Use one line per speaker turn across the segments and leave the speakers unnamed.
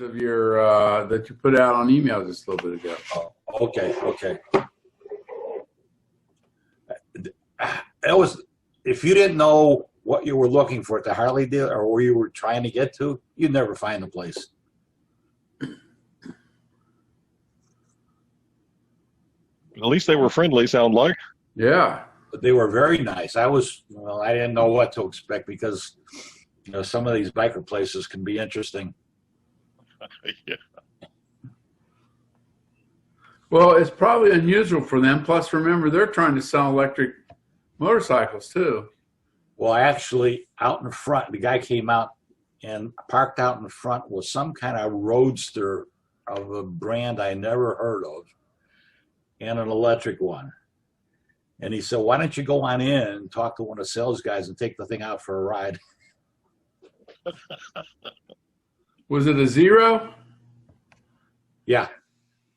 pictures of your that you put out on email just a little bit ago.
Oh, okay, okay. That was, if you didn't know what you were looking for at the Harley dealer or where you were trying to get to, you'd never find the place.
At least they were friendly, sound like.
Yeah.
But they were very nice. I didn't know what to expect because, some of these biker places can be interesting.
Yeah.
Well, it's probably unusual for them. Plus, remember, they're trying to sell electric motorcycles, too.
Well, actually, out in front, the guy came out and parked out in the front with some kind of roadster of a brand I never heard of and an electric one. And he said, why don't you go on in and talk to one of the sales guys and take the thing out for a ride?
Was it a Zero?
Yeah.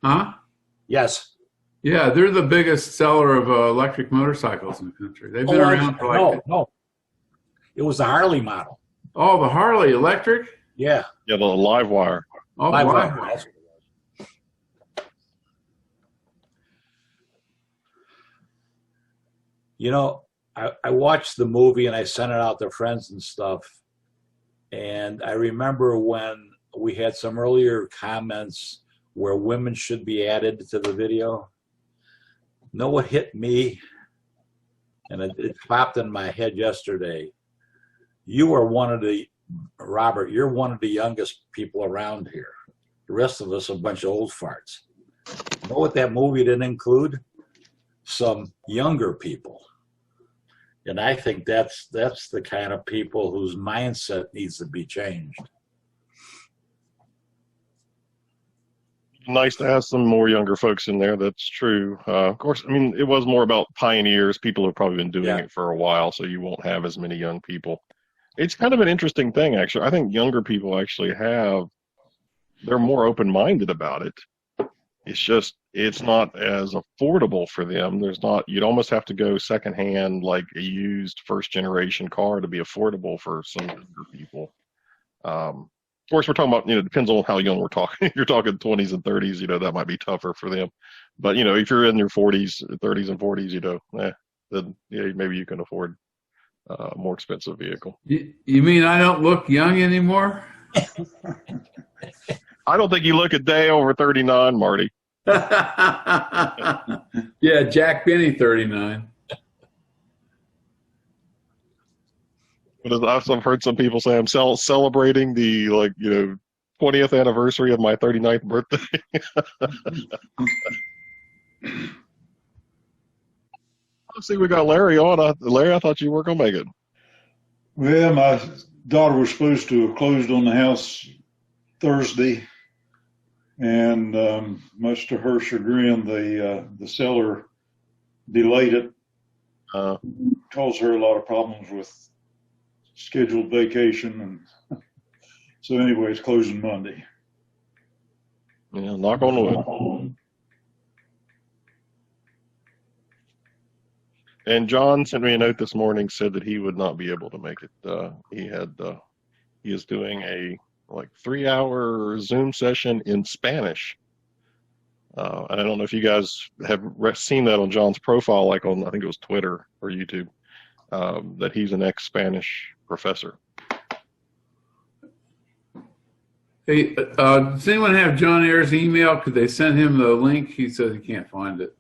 Huh?
Yes.
Yeah, they're the biggest seller of electric motorcycles in the country. They've been around for
No. It was the Harley model.
Oh, the Harley electric?
Yeah.
Yeah, the live wire.
Oh,
Live
wow.
wire, that's what it was. I watched the movie and I sent it out to friends and stuff. And I remember when we had some earlier comments where women should be added to the video. Know what hit me? And it popped in my head yesterday. Robert, you're one of the youngest people around here. The rest of us are a bunch of old farts. Know what that movie didn't include? Some younger people. And I think that's the kind of people whose mindset needs to be changed.
Nice to have some more younger folks in there. That's true. Of course, I mean, it was more about pioneers. People have probably been doing it for a while, so you won't have as many young people. It's kind of an interesting thing, actually. I think younger people actually they're more open-minded about it. It's just, it's not as affordable for them. You'd almost have to go secondhand, like a used first-generation car to be affordable for some younger people. Of course, we're talking about, it depends on how young we're talking. If you're talking 20s and 30s, that might be tougher for them. But, if you're in your 40s, 30s and 40s, then maybe you can afford a more expensive vehicle.
You mean I don't look young anymore?
I don't think you look a day over 39, Marty.
Yeah, Jack Benny, 39.
But I've heard some people say I'm celebrating the 20th anniversary of my 39th birthday. Let's see, we got Larry on. Larry, I thought you were going to make it.
Well, my daughter was supposed to have closed on the house Thursday, and much to her chagrin, the seller delayed it. Caused her a lot of problems with scheduled vacation, and so anyway, it's closing Monday.
Yeah, knock on wood. And John sent me a note this morning, said that he would not be able to make it. He is doing a 3-hour Zoom session in Spanish. And I don't know if you guys have seen that on John's profile, I think it was Twitter or YouTube, that he's an ex-Spanish professor.
Hey, does anyone have John Ayers' email? Could they send him the link? He says he can't find it.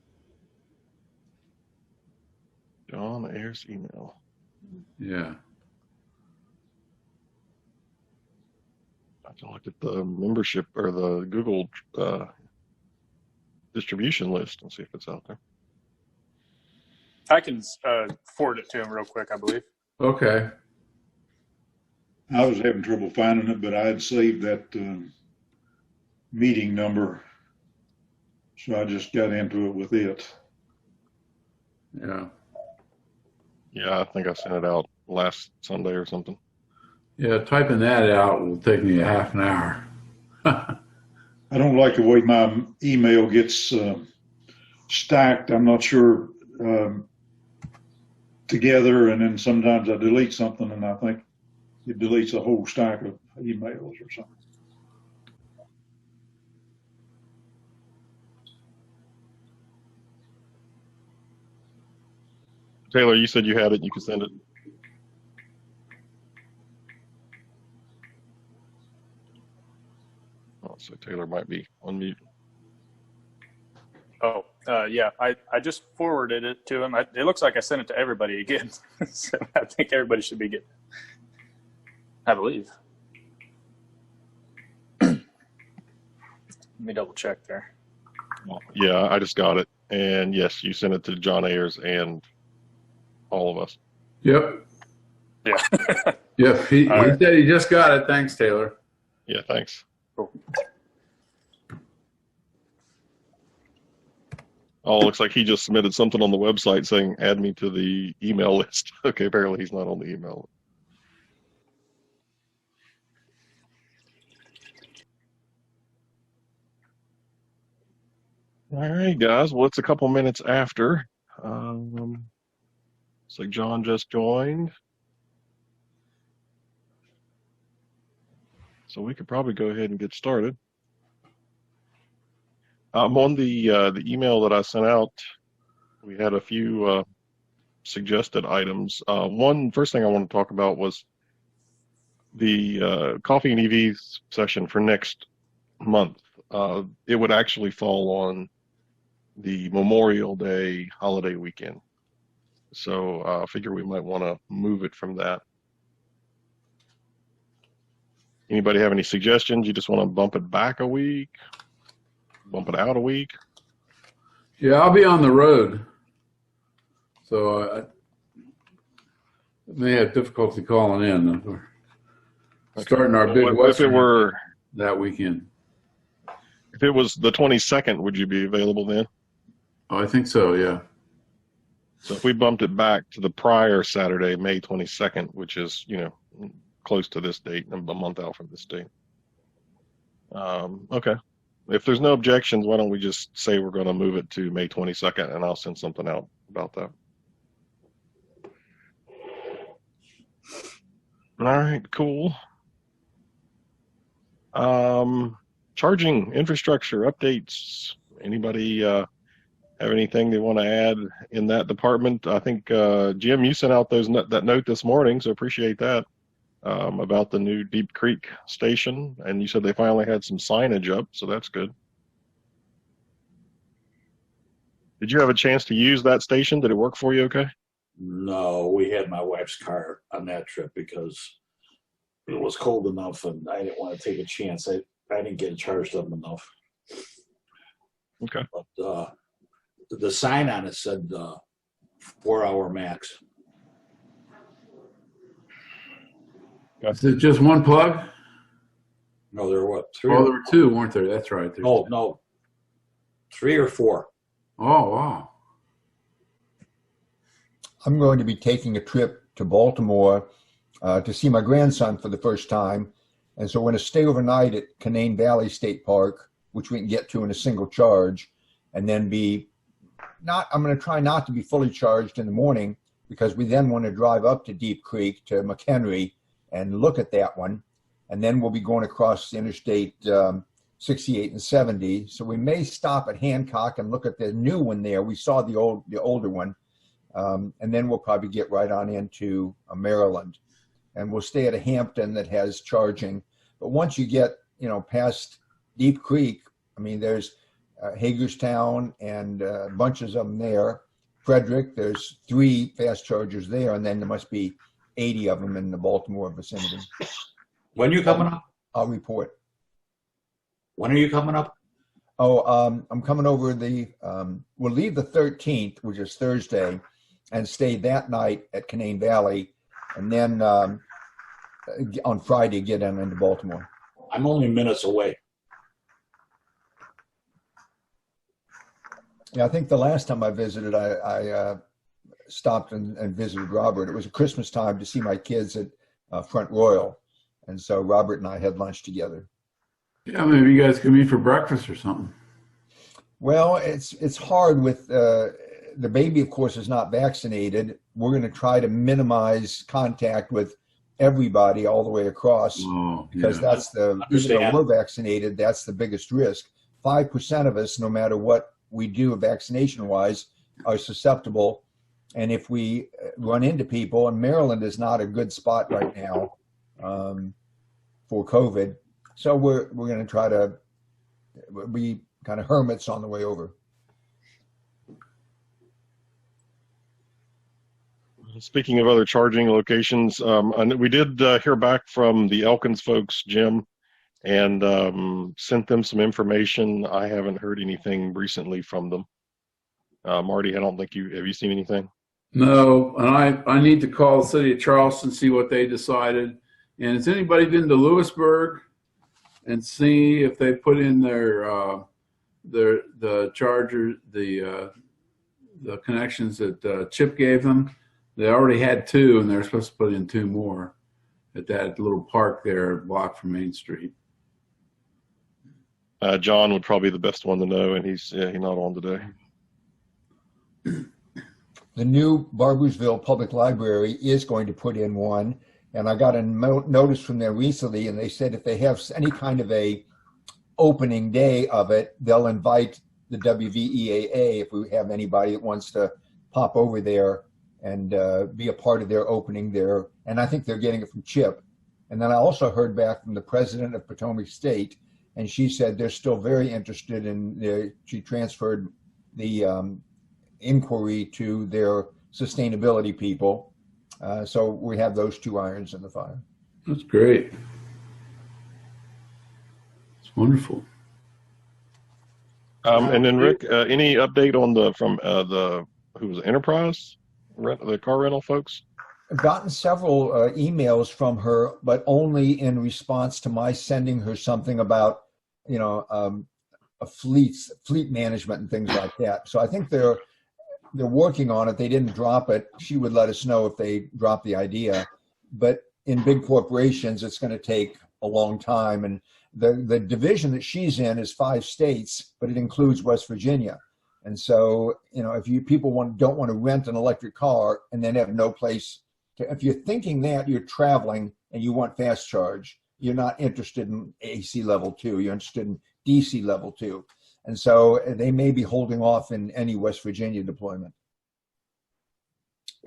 John Ayers' email.
Yeah.
I have to look at the membership or the Google distribution list and see if it's out there.
I can forward it to him real quick, I believe.
Okay.
I was having trouble finding it, but I had saved that meeting number, so I just got into it with it.
Yeah.
Yeah, I think I sent it out last Sunday or something.
Yeah, typing that out will take me a half an hour.
I don't like the way my email gets stacked. I'm not sure together, and then sometimes I delete something and I think it deletes a whole stack of emails or something.
Taylor, you said you had it. You could send it. Oh, so Taylor might be on mute.
Oh, yeah. I just forwarded it to him. It looks like I sent it to everybody again. So I think everybody should be getting it. I believe. Let me double check there.
Yeah, I just got it. And yes, you sent it to John Ayers and all of us.
Yep.
Yeah.
Yep. He
right.
said he just got it. Thanks, Taylor.
Yeah, thanks.
Cool.
Oh, looks like he just submitted something on the website saying, add me to the email list. Okay, apparently he's not on the email. All right, guys. Well, it's a couple minutes after. Looks like John just joined. So we could probably go ahead and get started. On the email that I sent out, we had a few suggested items. First thing I want to talk about was the Coffee and EV session for next month. It would actually fall on the Memorial Day holiday weekend. So I figure we might want to move it from that. Anybody have any suggestions? You just want to bump it back a week? Bump it out a week?
Yeah, I'll be on the road. So I may have difficulty calling in. We're starting our big Western that weekend.
If it was the 22nd, would you be available then?
Oh, I think so, yeah.
So if we bumped it back to the prior Saturday, May 22nd, which is, close to this date, a month out from this date. Okay. If there's no objections, why don't we just say we're going to move it to May 22nd, and I'll send something out about that. All right, cool. Charging infrastructure updates. Anybody have anything they want to add in that department? I think, Jim, you sent out that note this morning, so appreciate that, about the new Deep Creek station, and you said they finally had some signage up, so that's good. Did you have a chance to use that station? Did it work for you okay?
No, we had my wife's car on that trip because it was cold enough and I didn't want to take a chance. I didn't get it charged up enough.
Okay.
But the sign on it said 4-hour max.
Is it just one plug?
No, there were what? 3?
Oh, there were two, weren't there? That's right.
No. 3 or 4.
Oh, wow.
I'm going to be taking a trip to Baltimore to see my grandson for the first time. And so we're going to stay overnight at Canaan Valley State Park, which we can get to in a single charge, and then I'm going to try not to be fully charged in the morning because we then want to drive up to Deep Creek to McHenry and look at that one. And then we'll be going across the Interstate 68 and 70. So we may stop at Hancock and look at the new one there. We saw the older one. And then we'll probably get right on into Maryland. And we'll stay at a Hampton that has charging. But once you get, past Deep Creek, I mean, there's Hagerstown and bunches of them there. Frederick, there's 3 fast chargers there, and then there must be 80 of them in the Baltimore vicinity.
When are you coming up?
I'll report.
When are you coming up?
Oh, I'm coming over we'll leave the 13th, which is Thursday, and stay that night at Canaan Valley, and then on Friday get on into Baltimore.
I'm only minutes away.
Yeah, I think the last time I visited, I stopped and visited Robert. It was a Christmas time to see my kids at Front Royal, and so Robert and I had lunch together.
Yeah, maybe you guys can meet for breakfast or something.
Well, it's hard with the baby, of course, is not vaccinated. We're going to try to minimize contact with everybody all the way across because that's even though we're vaccinated, that's the biggest risk. 5% of us, no matter what we do vaccination-wise, are susceptible And if we run into people, and Maryland is not a good spot right now for COVID, so we're going to try to be kind of hermits on the way over.
Speaking of other charging locations, we did hear back from the Elkins folks, Jim, and sent them some information. I haven't heard anything recently from them. Marty, I don't think have you seen anything?
No, and I need to call the city of Charleston, see what they decided. And has anybody been to Lewisburg and see if they put in the charger, the connections that Chip gave them? They already had 2, and they're supposed to put in 2 more at that little park there, block from Main Street.
John would probably be the best one to know, and he's not on today.
The new Barboursville Public Library is going to put in one, and I got a notice from them recently, and they said if they have any kind of a opening day of it, they'll invite the WVEAA if we have anybody that wants to pop over there and be a part of their opening there. And I think they're getting it from Chip. And then I also heard back from the president of Potomac State, and she said they're still very interested in, she transferred the inquiry to their sustainability people. So we have those 2 irons in the fire.
That's great. It's wonderful.
And then Rick, any update on who was it, Enterprise, the car rental folks?
I've gotten several emails from her, but only in response to my sending her something about, a fleet management and things like that. So I think they're working on it. They didn't drop it. She would let us know if they drop the idea. But in big corporations, it's going to take a long time. And the division that she's in is 5 states, but it includes West Virginia. And so, if people don't want to rent an electric car and then have no place to, if you're thinking that you're traveling and you want fast charge, you're not interested in AC level 2. You're interested in DC level 2. And so they may be holding off in any West Virginia deployment.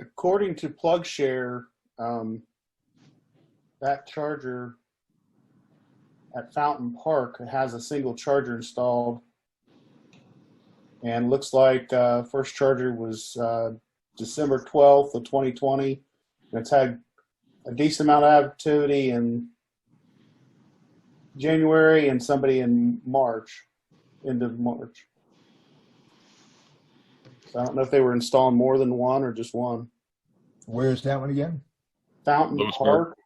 According to PlugShare, that charger at Fountain Park has a single charger installed, and looks like first charger was December 12th of 2020. And it's had a decent amount of activity in January and somebody in March. End of March. So I don't know if they were installing more than one or just one.
Where's that one again?
Fountain Park.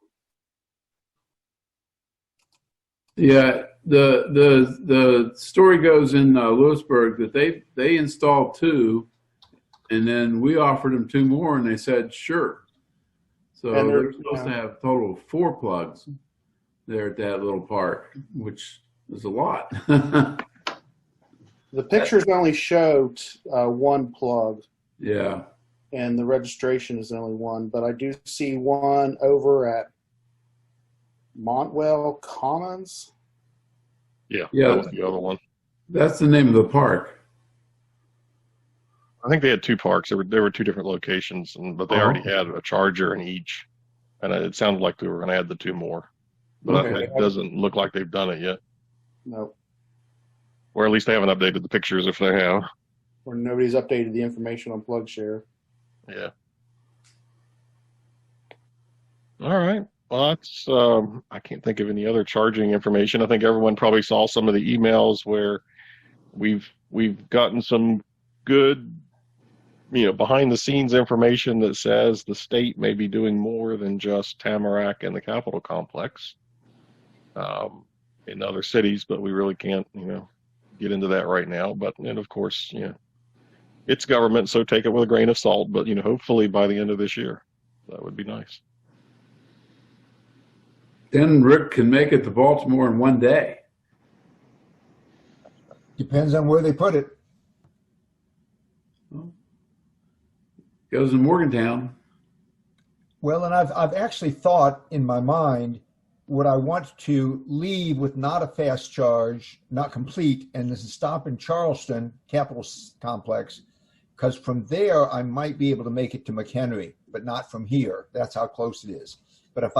Yeah, the story goes in Lewisburg that they installed 2, and then we offered them 2 more, and they said sure. So they're supposed to have a total of 4 plugs there at that little park, which is a lot.
The pictures only showed 1 plug.
Yeah.
And the registration is only 1, but I do see one over at Montwell Commons.
Yeah,
yeah,
that was the other one.
That's the name of the park.
I think they had 2 parks. There were 2 different locations, but they already had a charger in each, and it sounded like they were going to add the 2 more. But it doesn't look like they've done it yet.
No.
Or at least they haven't updated the pictures if they have.
Or nobody's updated the information on PlugShare.
Yeah. All right. Well, that's, I can't think of any other charging information. I think everyone probably saw some of the emails where we've gotten some good, behind the scenes information that says the state may be doing more than just Tamarack and the Capitol complex in other cities, but we really can't, get into that right now. But, and of course, it's government, so take it with a grain of salt, but, hopefully by the end of this year, that would be nice.
Then Rick can make it to Baltimore in 1 day.
Depends on where they put it.
Goes in Morgantown.
Well, and I've actually thought in my mind, would I want to leave with not a fast charge, not complete, and this is stop in Charleston, Capitol Complex, because from there I might be able to make it to McHenry, but not from here. That's how close it is. But if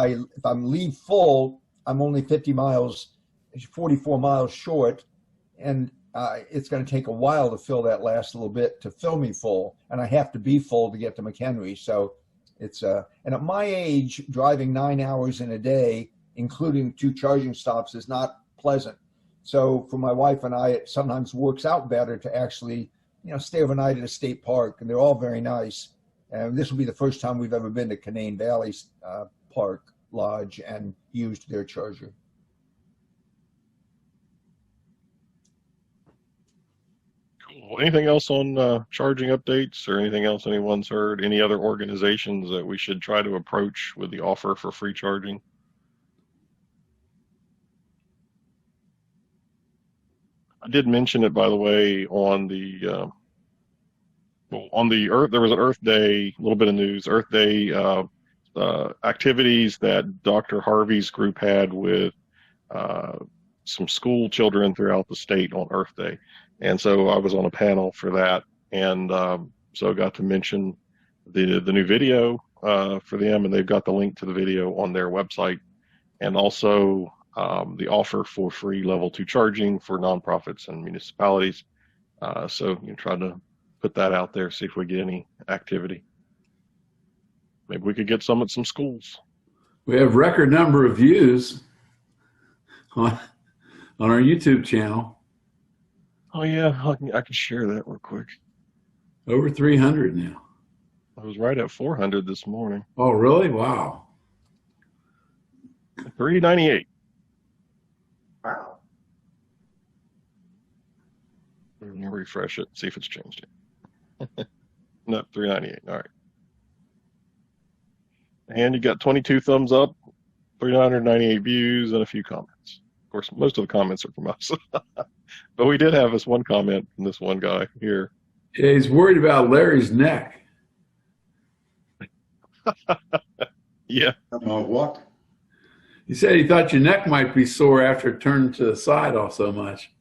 I'm leave full, I'm only 44 miles short, and it's going to take a while to fill that last little bit to fill me full, and I have to be full to get to McHenry. So it's and at my age, driving 9 hours in a day, including 2 charging stops, is not pleasant. So for my wife and I, it sometimes works out better to actually, stay overnight at a state park, and they're all very nice. And this will be the first time we've ever been to Canaan Valley Park Lodge and used their charger.
Cool. Anything else on charging updates or anything else anyone's heard? Any other organizations that we should try to approach with the offer for free charging? I did mention it, by the way, on the Earth. There was an Earth Day, a little bit of news. Earth Day activities that Dr. Harvey's group had with some school children throughout the state on Earth Day, and so I was on a panel for that, and so I got to mention the new video for them, and they've got the link to the video on their website, and also the offer for free level 2 charging for nonprofits and municipalities. So try to put that out there, see if we get any activity. Maybe we could get some at some schools.
We have record number of views on our YouTube channel.
Oh yeah, I can share that real quick.
Over 300 now.
I was right at 400 this morning.
Oh, really? Wow.
398.
Wow.
Let me refresh it, see if it's changed it. No, 398. All right. And you got 22 thumbs up, 398 views, and a few comments. Of course, most of the comments are from us. But we did have this one comment from this one guy here.
Yeah, he's worried about Larry's neck.
Yeah.
What?
He said he thought your neck might be sore after it turned to the side off so much.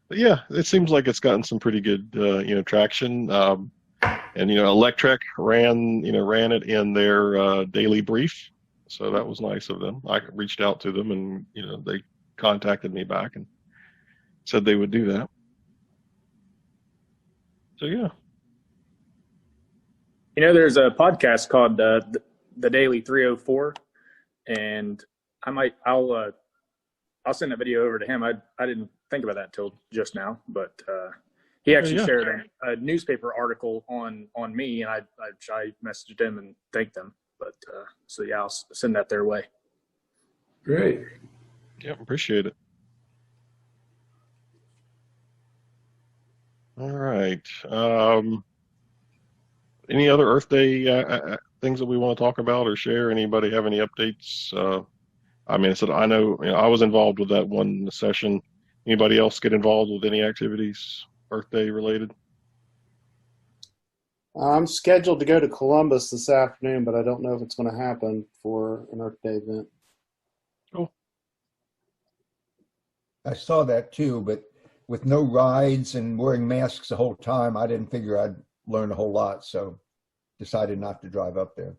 But yeah, it seems like it's gotten some pretty good, traction. And Electrek ran it in their daily brief, so that was nice of them. I reached out to them, and they contacted me back and said they would do that. So yeah.
There's a podcast called the Daily 304, and I'll send that video over to him. I didn't think about that until just now, but he actually shared a newspaper article on me, and I messaged him and thanked them. But so yeah, I'll send that their way.
Great.
Yeah, appreciate it. All right. Any other Earth Day things that we want to talk about or share? Anybody have any updates? I know I was involved with that one session. Anybody else get involved with any activities Earth Day related?
I'm scheduled to go to Columbus this afternoon, but I don't know if it's going to happen for an Earth Day event.
Cool.
I saw that too, but with no rides and wearing masks the whole time, I didn't figure I'd learn a whole lot, so decided not to drive up there.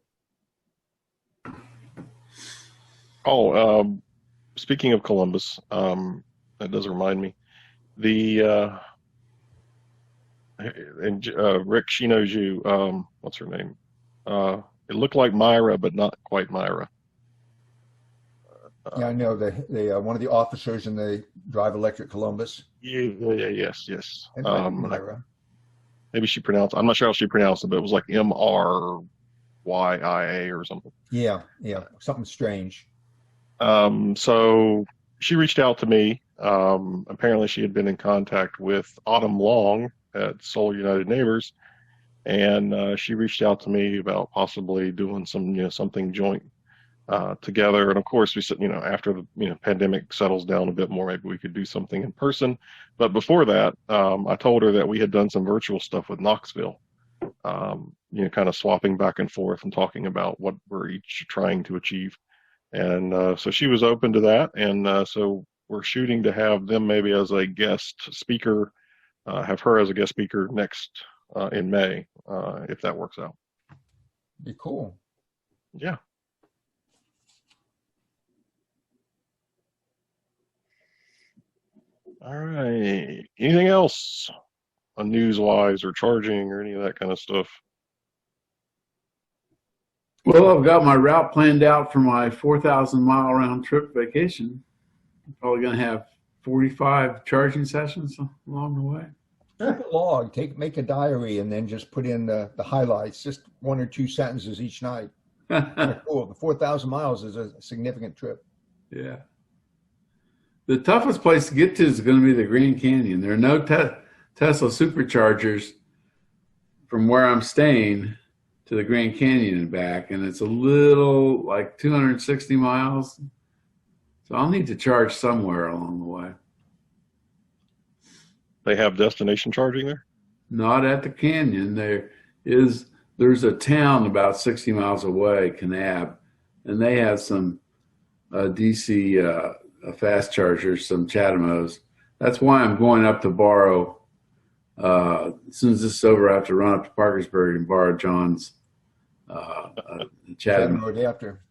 Oh, speaking of Columbus, that does remind me. The Rick, she knows you. What's her name? It looked like Myra, but not quite Myra.
Yeah, I know the one of the officers in the Drive Electric Columbus.
Yes.
Myra.
Maybe she pronounced. I'm not sure how she pronounced it, but it was like MRYIA or something.
Yeah, something strange.
So she reached out to me. Apparently, she had been in contact with Autumn Long at Solar United Neighbors, and she reached out to me about possibly doing some, something joint together. And of course, we said, after the pandemic settles down a bit more, maybe we could do something in person. But before that, I told her that we had done some virtual stuff with Knoxville, kind of swapping back and forth and talking about what we're each trying to achieve. And so she was open to that, and so we're shooting to have them maybe as a guest speaker, have her as a guest speaker next in May, if that works out.
Be cool.
Yeah. All right. Anything else on news-wise or charging or any of that kind of stuff?
Well, I've got my route planned out for my 4,000-mile round trip vacation. I'm probably going to have 45 charging sessions along the way.
Keep a log, make a diary, and then just put in the highlights, just 1 or 2 sentences each night. Cool. The 4,000 miles is a significant trip.
Yeah. The toughest place to get to is going to be the Grand Canyon. There are no Tesla superchargers from where I'm staying to the Grand Canyon and back, and it's a little like 260 miles. So I'll need to charge somewhere along the way.
They have destination charging there?
Not at the canyon. There's a town about 60 miles away, Kanab, and they have some DC fast chargers, some Chatamos. That's why I'm going up to borrow. As soon as this is over, I have to run up to Parkersburg and borrow John's Chatamo
adapter.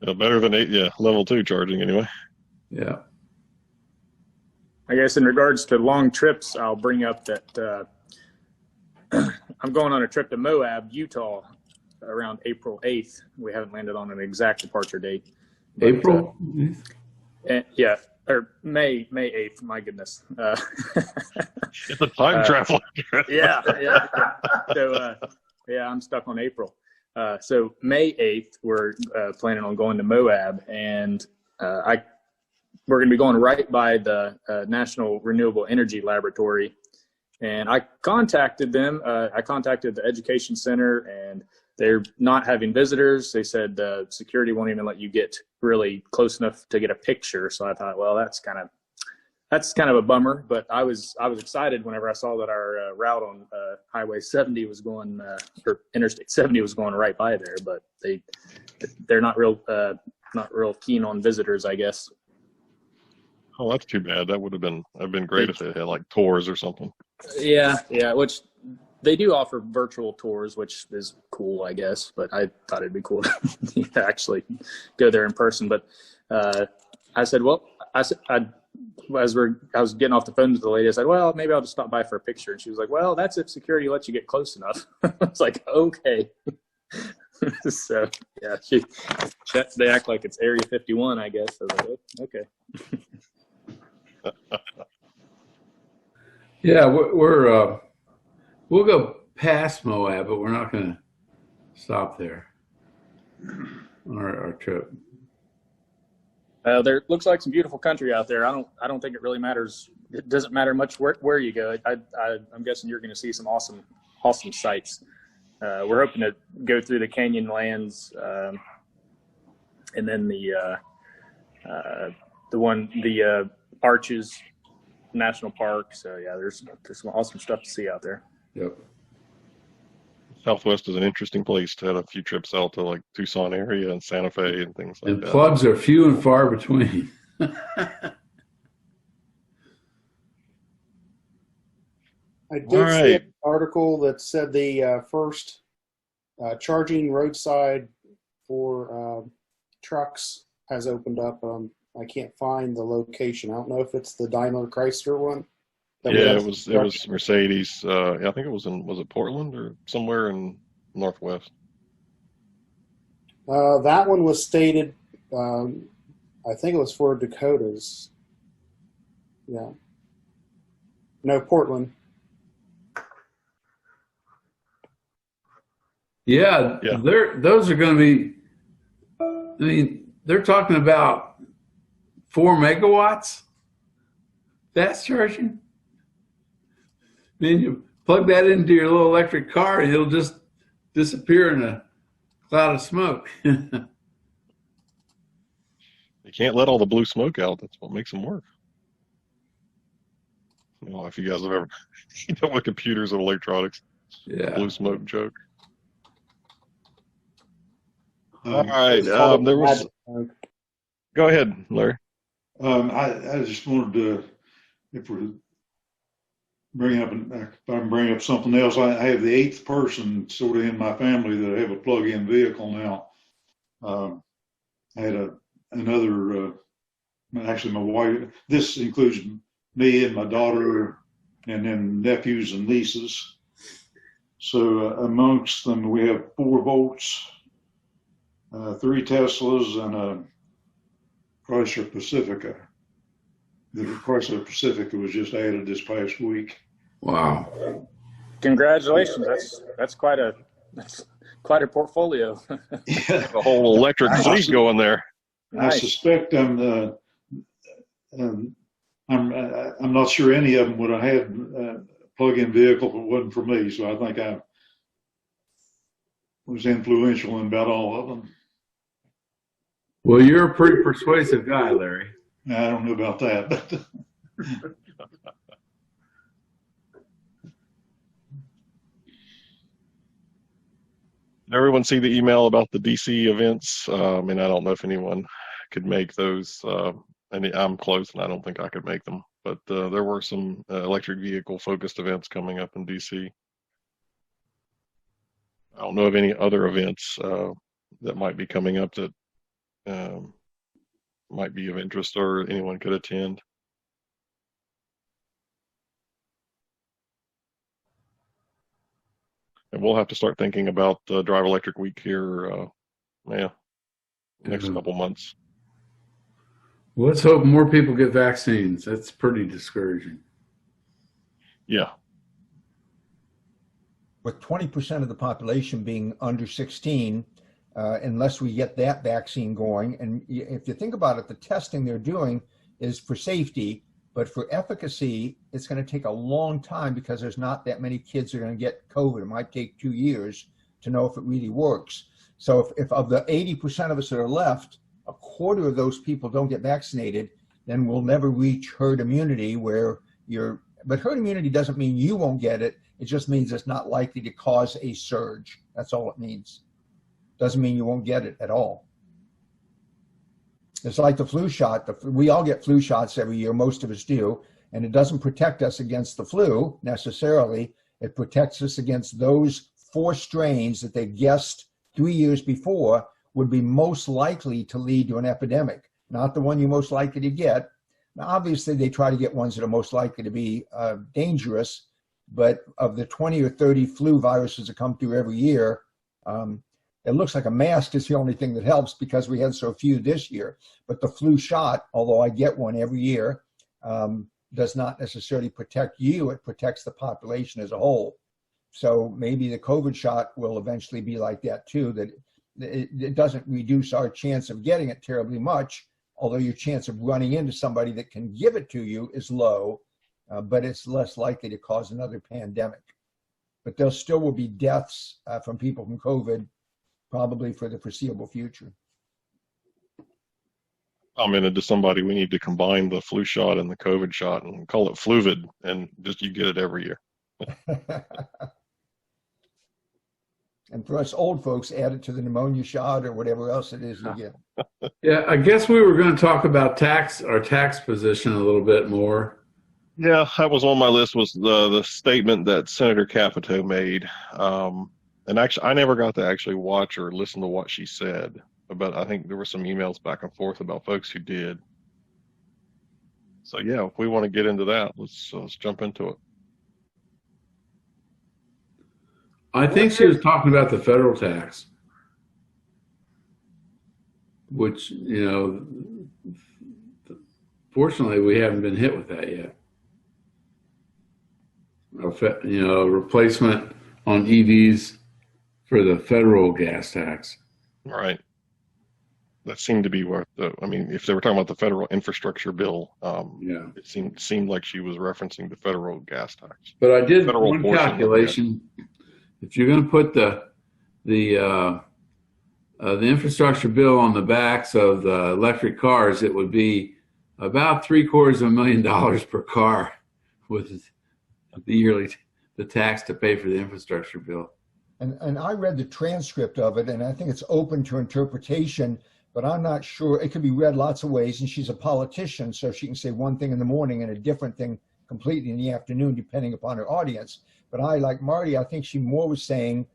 Better than level 2 charging anyway.
Yeah.
I guess in regards to long trips, I'll bring up that I'm going on a trip to Moab, Utah, around April 8th. We haven't landed on an exact departure date. But,
April?
Yeah, or May 8th. My goodness.
It's a time travel.
Yeah. So, I'm stuck on April. So May 8th, we're planning on going to Moab, and we're going to be going right by the National Renewable Energy Laboratory. And I contacted them. I contacted the education center, and they're not having visitors. They said security won't even let you get really close enough to get a picture. So I thought, well, that's kind of a bummer. But I was excited whenever I saw that our route on Highway 70 was going, or Interstate 70 was going right by there. But they're not real keen on visitors, I guess.
Oh, that's too bad. That'd have been great if they had like tours or something. Yeah,
which they do offer virtual tours, which is cool, I guess. But I thought it'd be cool to actually go there in person. But I said, I was getting off the phone with the lady. I said, well, maybe I'll just stop by for a picture. And she was like, well, that's if security lets you get close enough. I was like, okay. So yeah, they act like it's Area 51, I guess. I was like, okay.
Yeah, we'll go past Moab, but we're not going to stop there on our trip.
There looks like some beautiful country out there. I don't think it really matters. It doesn't matter much where you go. I'm guessing you're going to see some awesome sights. We're hoping to go through the canyon lands, and then the Arches National Park. So yeah, there's some awesome stuff to see out there.
Yep.
Southwest is an interesting place to have a few trips out to like Tucson area and Santa Fe and things like
And
that.
plugs are few and far between.
I did
All
see
right.
an article that said the first charging roadside for trucks has opened up. I can't find the location. I don't know if it's the Daimler Chrysler one.
Yeah, it was Mercedes. I think it was it Portland or somewhere in Northwest?
That one was stated, I think it was for Dakotas. Yeah. No, Portland.
Yeah,
Yeah.
those are going to be, I mean, they're talking about 4 megawatts fast charging. I mean, you plug that into your little electric car and it'll just disappear in a cloud of smoke.
You can't let all the blue smoke out. That's what makes them work. I don't know if you guys have ever, you know what computers and electronics,
Yeah.
blue smoke joke.
Um,
All right.
It's called
There was,
Magic Smoke.
Go ahead, Larry.
I just wanted to, if we're if I can bring up something else, I have the 8th person sort of in my family that have a plug-in vehicle now. I had another, actually my wife, this includes me and my daughter and then nephews and nieces. So amongst them, we have 4 Volts, 3 Teslas, and a Chrysler Pacifica. The Chrysler Pacifica was just added this past week.
Wow!
Congratulations! That's quite a portfolio.
Yeah.
The whole electric fleet going there.
Nice.
I suspect I'm not sure any of them would have had a plug-in vehicle if it wasn't for me. So I think I was influential in about all of them.
Well, you're a pretty persuasive guy, Larry.
I don't know about that, but
Everyone see the email about the DC events? I mean, I don't know if anyone could make those. And I'm close, and I don't think I could make them. But there were some electric vehicle focused events coming up in DC. I don't know of any other events that might be coming up that might be of interest or anyone could attend. And we'll have to start thinking about Drive Electric Week here, next couple months.
Well, let's hope more people get vaccines. That's pretty discouraging.
Yeah.
With 20% of the population being under 16, unless we get that vaccine going, and if you think about it, the testing they're doing is for safety, but for efficacy, it's going to take a long time because there's not that many kids that are going to get COVID. It might take 2 years to know if it really works. So if of the 80% of us that are left, a quarter of those people don't get vaccinated, then we'll never reach herd immunity but herd immunity doesn't mean you won't get it. It just means it's not likely to cause a surge. That's all it means. Doesn't mean you won't get it at all. It's like the flu shot. We all get flu shots every year, most of us do, and it doesn't protect us against the flu necessarily. It protects us against those 4 strains that they guessed 3 years before would be most likely to lead to an epidemic, not the one you're most likely to get. Now, obviously, they try to get ones that are most likely to be dangerous, but of the 20 or 30 flu viruses that come through every year, it looks like a mask is the only thing that helps because we had so few this year. But the flu shot, although I get one every year, does not necessarily protect you. It protects the population as a whole. So maybe the COVID shot will eventually be like that too, that it doesn't reduce our chance of getting it terribly much, although your chance of running into somebody that can give it to you is low, but it's less likely to cause another pandemic. But there still will be deaths from people from COVID, probably for the foreseeable future.
Commented to somebody, we need to combine the flu shot and the COVID shot and call it Fluvid, and just you get it every year.
And for us old folks, add it to the pneumonia shot or whatever else it is you get.
Yeah, I guess we were going to talk about our tax position a little bit more.
Yeah, that was on my list, was the statement that Senator Capito made. And actually, I never got to actually watch or listen to what she said, but I think there were some emails back and forth about folks who did. So yeah, if we want to get into that, let's jump into it.
I think she was talking about the federal tax, which, fortunately, we haven't been hit with that yet. Replacement on EVs for the federal gas tax.
Right. That seemed to be what if they were talking about the federal infrastructure bill, it seemed like she was referencing the federal gas tax.
But I did
federal
one calculation. If you're going to put the infrastructure bill on the backs of the electric cars, it would be about $750,000 per car with the tax to pay for the infrastructure bill.
And I read the transcript of it, and I think it's open to interpretation. but I'm not sure. It could be read lots of ways, and she's a politician, so she can say one thing in the morning and a different thing completely in the afternoon, depending upon her audience. But I, like Marty, I think she more was saying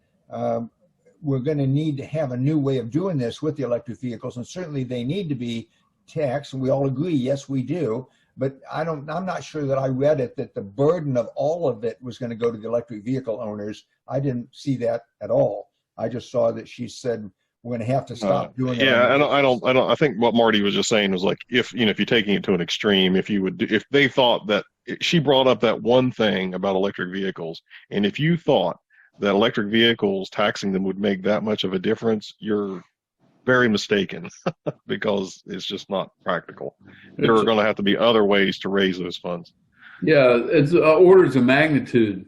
we're going to need to have a new way of doing this with the electric vehicles, and certainly they need to be taxed, and we all agree, yes, we do. But I'm not sure that I read it that the burden of all of it was going to go to the electric vehicle owners. I didn't see that at all. I just saw that she said we're going to have to stop doing it.
Yeah, I think what Marty was just saying was like, if you're taking it to an extreme, if they thought that she brought up that one thing about electric vehicles, and if you thought that electric vehicles, taxing them would make that much of a difference, you're very mistaken because it's just not practical. There are going to have to be other ways to raise those funds.
Yeah, it's orders of magnitude.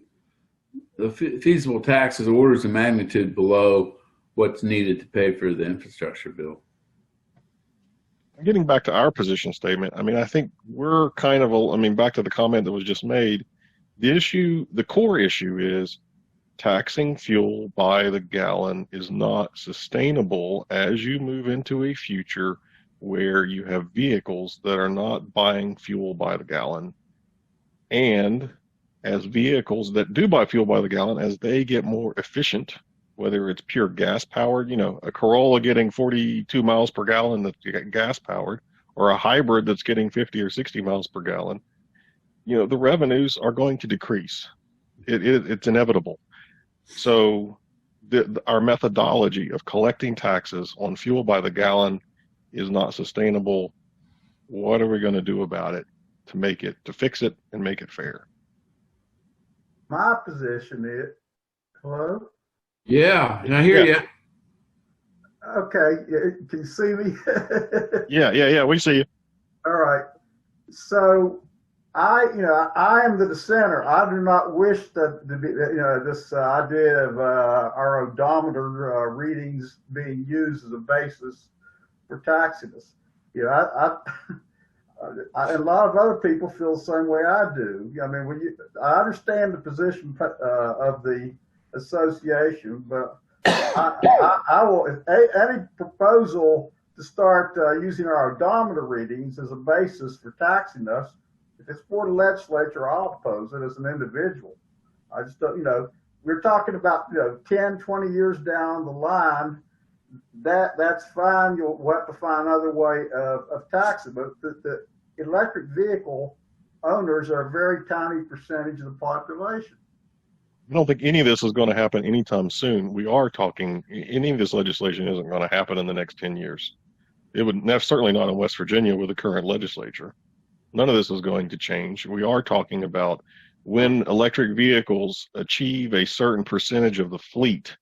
The feasible tax is orders of magnitude below what's needed to pay for the infrastructure bill.
Getting back to our position statement, I mean, I think we're kind of, back to the comment that was just made, the core issue is taxing fuel by the gallon is not sustainable as you move into a future where you have vehicles that are not buying fuel by the gallon. And as vehicles that do buy fuel by the gallon, as they get more efficient, whether it's pure gas powered, a Corolla getting 42 miles per gallon that's gas powered, or a hybrid that's getting 50 or 60 miles per gallon, the revenues are going to decrease. It's inevitable. So our methodology of collecting taxes on fuel by the gallon is not sustainable. What are we going to do about it to fix it and make it fair?
My position is, hello?
Yeah, I hear you.
Okay, can you see me?
Yeah, we see you.
All right. So I am the dissenter. I do not wish that this idea of our odometer readings being used as a basis for taxing us. A lot of other people feel the same way I do. I understand the position of the association, but I will, any proposal to start using our odometer readings as a basis for taxing us, if it's for the legislature, I'll oppose it as an individual. I just don't, we're talking about 10, 20 years down the line, that's fine. We'll have to find another way of taxing, but the electric vehicle owners are a very tiny percentage of the population.
I don't think any of this is going to happen anytime soon. We are talking, any of this legislation isn't going to happen in the next 10 years. It would certainly not in West Virginia with the current legislature. None of this is going to change. We are talking about when electric vehicles achieve a certain percentage of the fleet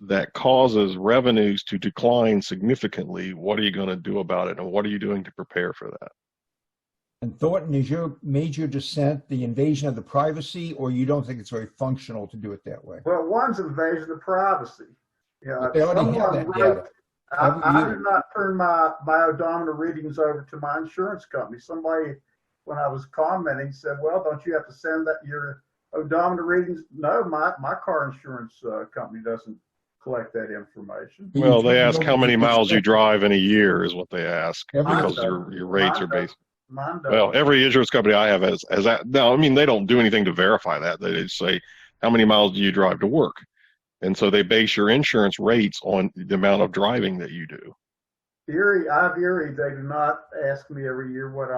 that causes revenues to decline significantly, what are you going to do about it, and what are you doing to prepare for that?
And Thornton, is your major dissent the invasion of the privacy, or you don't think it's very functional to do it that way?
Well, one's invasion of privacy.
They already have that data.
I did not turn my odometer readings over to my insurance company. Somebody, when I was commenting, said, well, don't you have to send that your odometer readings? No, my car insurance company doesn't collect that information.
Well, they ask how many miles you drive in a year is what they ask, because your rates are based. Well, every insurance company I have has that. Now, they don't do anything to verify that. They just say, how many miles do you drive to work? And so they base your insurance rates on the amount of driving that you do.
Erie, they do not ask me every year what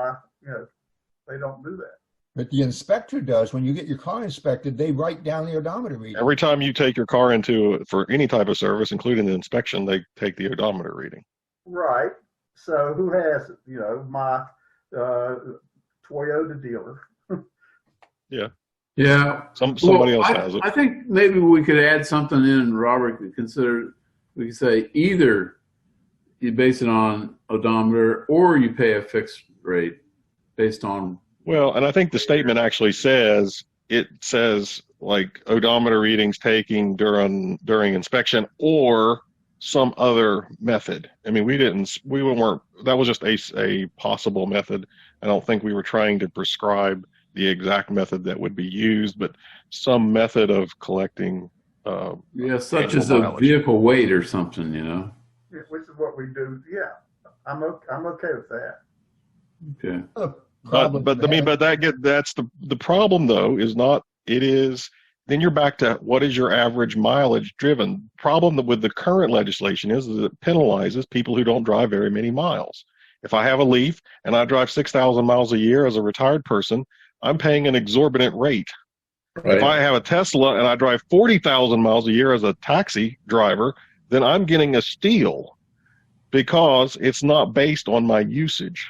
they don't do that.
But the inspector does. When you get your car inspected, they write down the odometer reading.
Every time you take your car for any type of service, including the inspection, they take the odometer reading.
Right. So who has it? My Toyota dealer.
Yeah.
Somebody else has it.
I think maybe we could add something in, Robert, could consider. We could say either you base it on odometer or you pay a fixed rate based on.
Well, and I think the statement actually says like odometer readings taking during inspection or some other method. That was just a possible method. I don't think we were trying to prescribe the exact method that would be used, but some method of collecting.
Such as a vehicle weight or something,
which is what we do. Yeah, I'm okay with that.
Okay.
That's the problem though, is not, it is, then you're back to what is your average mileage driven. Problem with the current legislation is that it penalizes people who don't drive very many miles. If I have a Leaf and I drive 6,000 miles a year as a retired person, I'm paying an exorbitant rate.
Right.
If I have a Tesla and I drive 40,000 miles a year as a taxi driver, then I'm getting a steal because it's not based on my usage.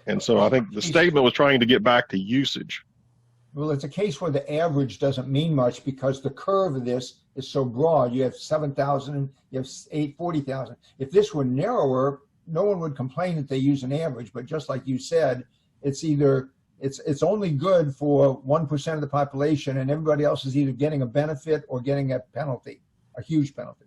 And so I think the statement was trying to get back to usage.
Well, it's a case where the average doesn't mean much because the curve of this is so broad. You have 7,000, you have 40,000. If this were narrower, no one would complain that they use an average. But just like you said, it's either it's only good for 1% of the population, and everybody else is either getting a benefit or getting a penalty, a huge penalty.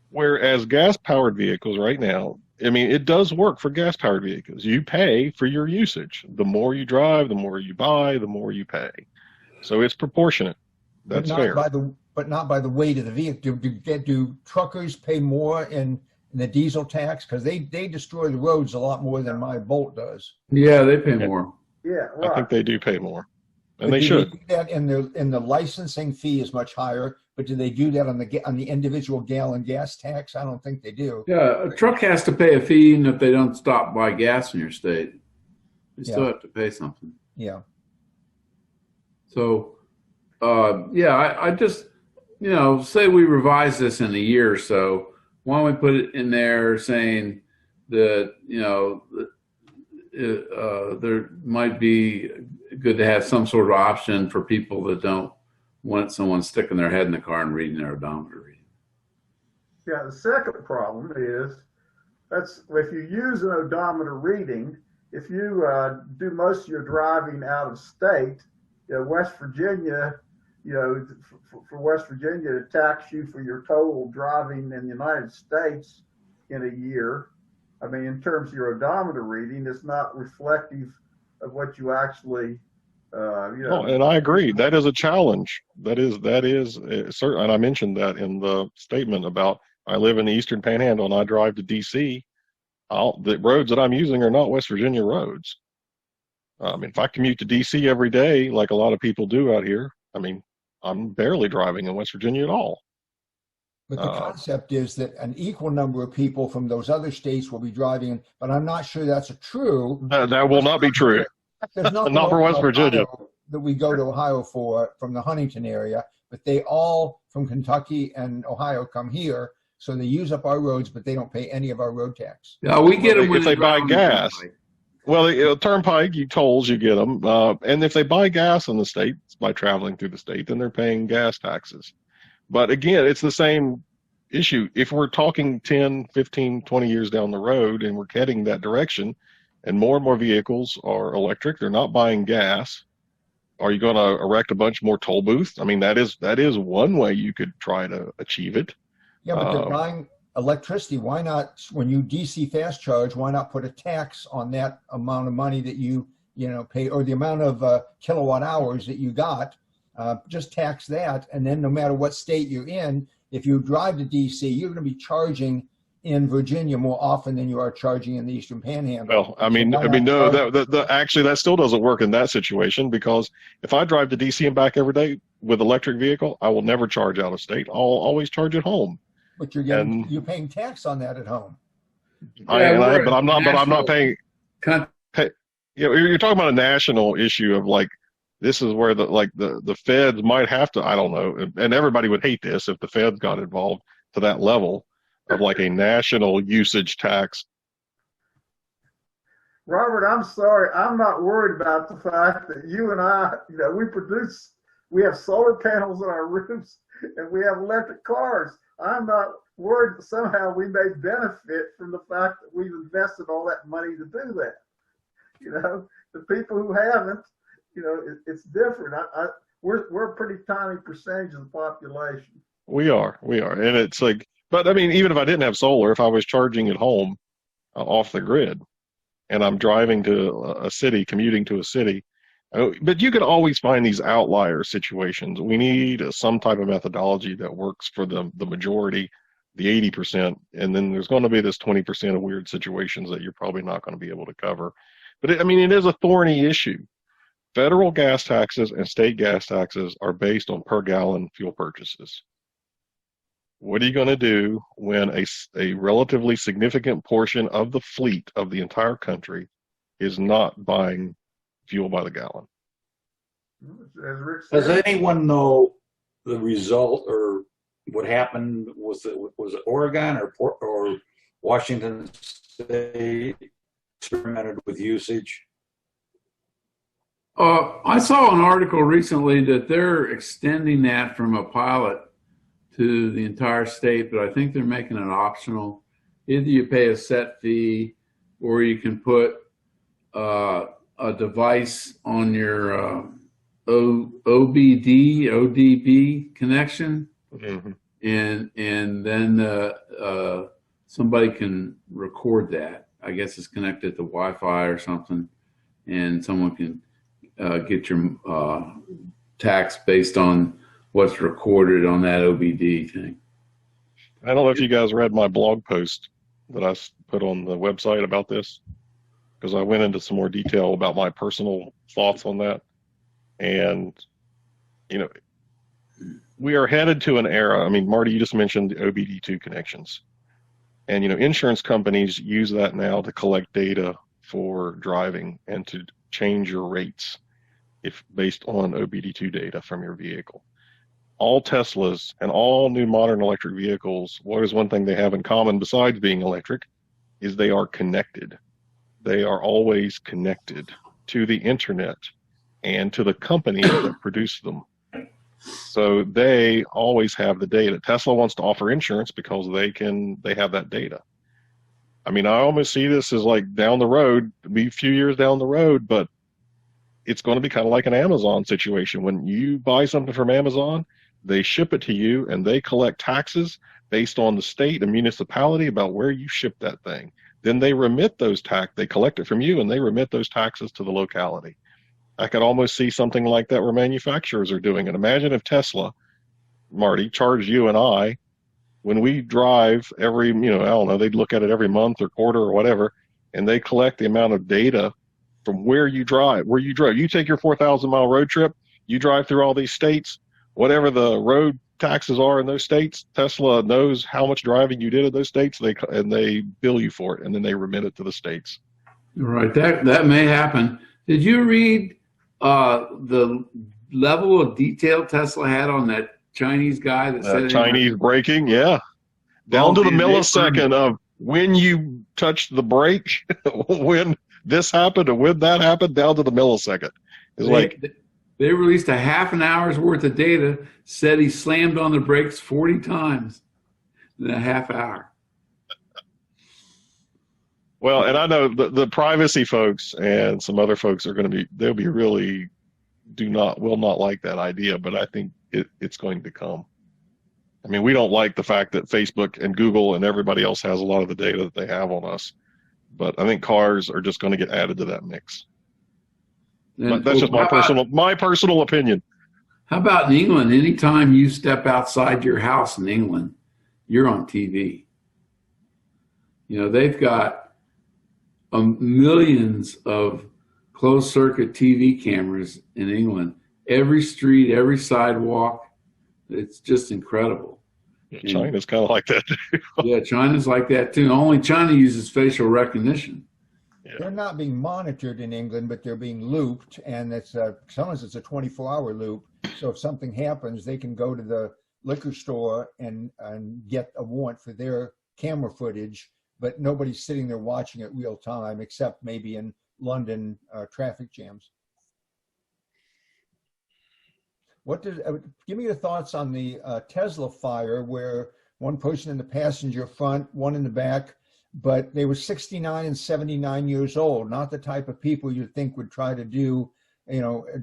Whereas gas-powered vehicles right now, I mean, it does work for gas-powered vehicles. You pay for your usage. The more you drive, the more you buy, the more you pay. So it's proportionate. That's fair.
But not by the weight of the vehicle. Do truckers pay more in the diesel tax? Because they destroy the roads a lot more than my Bolt does.
Yeah, they pay more.
Yeah, right.
I think they do pay more, and
But
they should.
They do that in the licensing fee is much higher, but do they do that on the individual gallon gas tax? I don't think they do.
Yeah, a truck has to pay a fee even if they don't stop buy gas in your state. They still have to pay something.
Yeah.
So, I just, say we revise this in a year or so. Why don't we put it in there saying that, there might be good to have some sort of option for people that don't want someone sticking their head in the car and reading their odometer reading.
Yeah, the second problem is that's if you use an odometer reading, if you do most of your driving out of state, West Virginia, for West Virginia to tax you for your total driving in the United States in a year, I mean, in terms of your odometer reading, it's not reflective of what you actually,
Oh, and I agree. That is a challenge. That is certain. And I mentioned that in the statement about I live in the Eastern Panhandle and I drive to D.C. The roads that I'm using are not West Virginia roads. If I commute to D.C. every day, like a lot of people do out here, I mean, I'm barely driving in West Virginia at all.
But the concept is that an equal number of people from those other states will be driving, but I'm not sure that's true.
That will not be true.
There's
not for West Virginia.
That we go to Ohio for from the Huntington area, but they all from Kentucky and Ohio come here, so they use up our roads, but they don't pay any of our road tax.
Yeah, we get them
if they buy gas. Well, turnpike, tolls, you get them, and if they buy gas in the state by traveling through the state, then they're paying gas taxes. But again, it's the same issue. If we're talking 10, 15, 20 years down the road and we're heading that direction and more vehicles are electric, they're not buying gas, are you going to erect a bunch more toll booths? I mean, that is one way you could try to achieve it.
Yeah, but they're buying electricity. Why not, when you DC fast charge, why not put a tax on that amount of money that you pay, or the amount of kilowatt hours that you got? Just tax that, and then no matter what state you're in, if you drive to D.C., you're going to be charging in Virginia more often than you are charging in the Eastern Panhandle.
Well, no, actually that still doesn't work in that situation, because if I drive to D.C. and back every day with electric vehicle, I will never charge out of state. I'll always charge at home.
But you're paying tax on that at home.
But I'm not paying. You're talking about a national issue of like. This is where the feds might have to, I don't know, and everybody would hate this if the feds got involved to that level of like a national usage tax.
Robert, I'm sorry. I'm not worried about the fact that you and I, we have solar panels on our roofs and we have electric cars. I'm not worried that somehow we may benefit from the fact that we've invested all that money to do that. The people who haven't, it's different. We're a pretty tiny percentage of the population.
We are, and it's like, but I mean, even if I didn't have solar, if I was charging at home off the grid, and I'm driving to a city, commuting to a city, but you can always find these outlier situations. We need some type of methodology that works for the majority the 80%, and then there's going to be this 20% of weird situations that you're probably not going to be able to cover. But I mean, it is a thorny issue. Federal gas taxes and state gas taxes are based on per gallon fuel purchases. What are you going to do when a relatively significant portion of the fleet of the entire country is not buying fuel by the gallon?
As Rick said,
Does anyone know the result or what happened? Was it Oregon or Washington State experimented with usage?
I saw an article recently that they're extending that from a pilot to the entire state, but I think they're making it optional. Either you pay a set fee or you can put a device on your ODB connection,
Mm-hmm.
and then somebody can record that. I guess it's connected to Wi-Fi or something, and someone can get your tax based on what's recorded on that OBD thing.
I don't know if you guys read my blog post that I put on the website about this, because I went into some more detail about my personal thoughts on that. And, you know, we are headed to an era. I mean, Marty, you just mentioned the OBD2 connections. And, you know, insurance companies use that now to collect data for driving and to change your rates if based on OBD2 data from your vehicle. All Teslas and all new modern electric vehicles, what is one thing they have in common besides being electric is they are connected. They are always connected to the internet and to the company that produced them. So they always have the data. Tesla wants to offer insurance because they have that data. I mean, I almost see this as like down the road, be a few years down the road, but it's going to be kind of like an Amazon situation. When you buy something from Amazon, they ship it to you and they collect taxes based on the state and municipality about where you ship that thing. Then they remit those they collect it from you and they remit those taxes to the locality. I could almost see something like that where manufacturers are doing it. Imagine if Tesla, Marty, charged you and I when we drive every, I don't know, they'd look at it every month or quarter or whatever, and they collect the amount of data from where you drove. You take your 4,000-mile road trip, you drive through all these states, whatever the road taxes are in those states, Tesla knows how much driving you did in those states, and they bill you for it, and then they remit it to the states.
Right, that may happen. Did you read the level of detail Tesla had on that Chinese guy that said
Chinese braking? Yeah, down to the millisecond of when you touched the brake, when this happened and when that happened, down to the millisecond.
They released a half an hour's worth of data, said he slammed on the brakes 40 times in a half hour.
Well, and I know the privacy folks and some other folks will not like that idea, but I think it's going to come. I mean, we don't like the fact that Facebook and Google and everybody else has a lot of the data that they have on us, but I think cars are just going to get added to that mix. But that's just my personal opinion.
How about in England? Anytime you step outside your house in England, you're on TV. They've got millions of closed circuit TV cameras in England. Every street, every sidewalk. It's just incredible.
Yeah, China's kind of like that too.
Yeah, China's like that too. Only China uses facial recognition.
Yeah.
They're not being monitored in England, but they're being looped, and sometimes it's a 24-hour loop. So if something happens, they can go to the liquor store and get a warrant for their camera footage, but nobody's sitting there watching it real time, except maybe in London traffic jams. Give me your thoughts on the Tesla fire, where one person in the passenger front, one in the back, but they were 69 and 79 years old, not the type of people you'd think would try to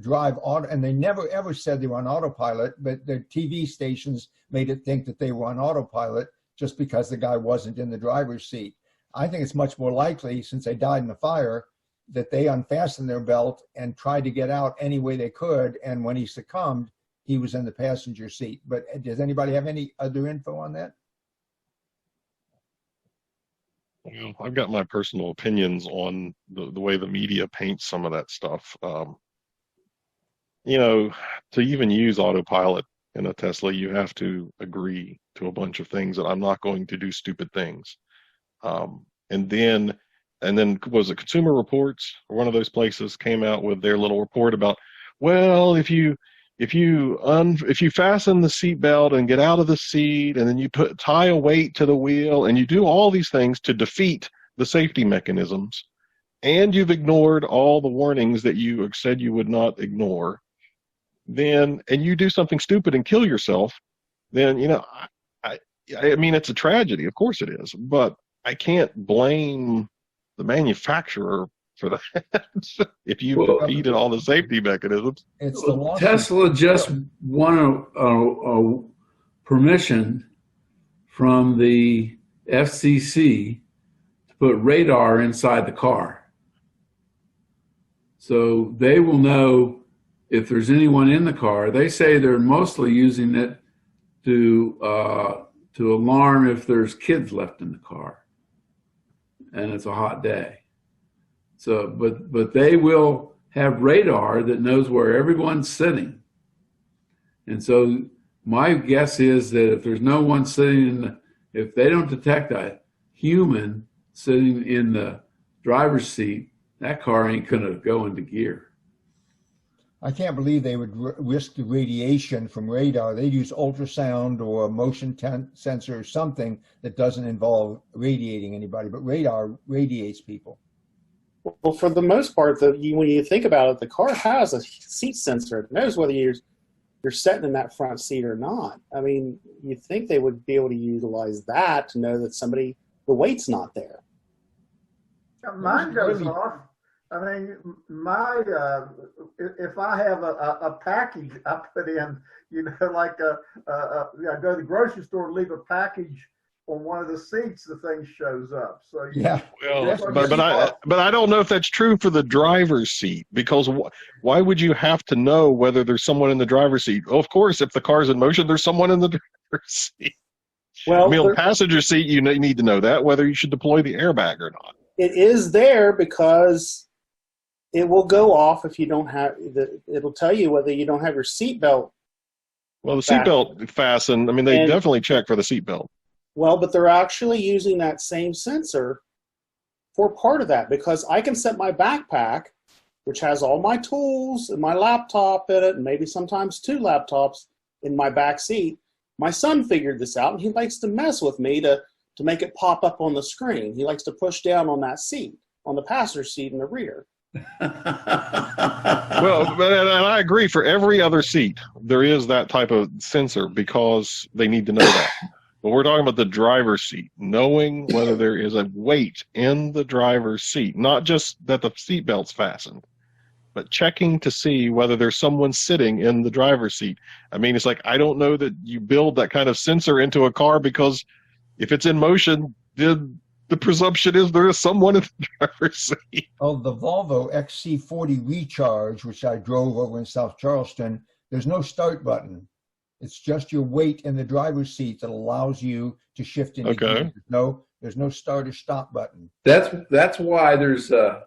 drive auto, and they never ever said they were on autopilot, but the TV stations made it think that they were on autopilot just because the guy wasn't in the driver's seat. I think it's much more likely, since they died in the fire, that they unfastened their belt and tried to get out any way they could, and when he succumbed, he was in the passenger seat. But does anybody have any other info on that?
Well, I've got my personal opinions on the way the media paints some of that stuff. To even use autopilot in a Tesla, you have to agree to a bunch of things that I'm not going to do stupid things. And then was it Consumer Reports or one of those places came out with their little report about, well, if you fasten the seatbelt and get out of the seat, and then you tie a weight to the wheel, and you do all these things to defeat the safety mechanisms, and you've ignored all the warnings that you said you would not ignore, and you do something stupid and kill yourself, then I mean, it's a tragedy. Of course it is, but I can't blame the manufacturer for that. If you've defeated all the safety mechanisms.
It's the loss.
Tesla just won a permission from the FCC to put radar inside the car. So they will know if there's anyone in the car. They say they're mostly using it to alarm if there's kids left in the car and it's a hot day. So, but they will have radar that knows where everyone's sitting. And so my guess is that if there's no one sitting if they don't detect a human sitting in the driver's seat, that car ain't going to go into gear.
I can't believe they would risk the radiation from radar. They'd use ultrasound or a motion sensor or something that doesn't involve radiating anybody, but radar radiates people.
Well, for the most part, when you think about it, the car has a seat sensor. It knows whether you're sitting in that front seat or not. I mean, you'd think they would be able to utilize that to know that the weight's not there.
Mine goes off. I mean, if I have a package I put in, like I go to the grocery store, leave a package on one of the seats, the thing shows up. So
yeah.
Well, but I don't know if that's true for the driver's seat, because why would you have to know whether there's someone in the driver's seat? Well, of course, if the car's in motion, there's someone in the driver's seat. Well, I mean, on the passenger seat, you need to know that, whether you should deploy the airbag or not.
It is there because it will go off if you don't have it'll tell you whether you don't have your seatbelt.
Well, the seatbelt fastened. I mean, they definitely check for the seatbelt.
Well, but they're actually using that same sensor for part of that, because I can set my backpack, which has all my tools and my laptop in it, and maybe sometimes 2 laptops in my back seat. My son figured this out, and he likes to mess with me to make it pop up on the screen. He likes to push down on that seat, on the passenger seat in the rear.
Well, and I agree, for every other seat, there is that type of sensor because they need to know that. But we're talking about the driver's seat, knowing whether there is a weight in the driver's seat, not just that the seatbelt's fastened, but checking to see whether there's someone sitting in the driver's seat. I mean, it's like, I don't know that you build that kind of sensor into a car, because if it's in motion, the presumption is there is someone in the driver's seat.
Oh, the Volvo XC40 Recharge, which I drove over in South Charleston, there's no start button. It's just your weight in the driver's seat that allows you to shift into gear. There's no start or stop button.
That's why there's a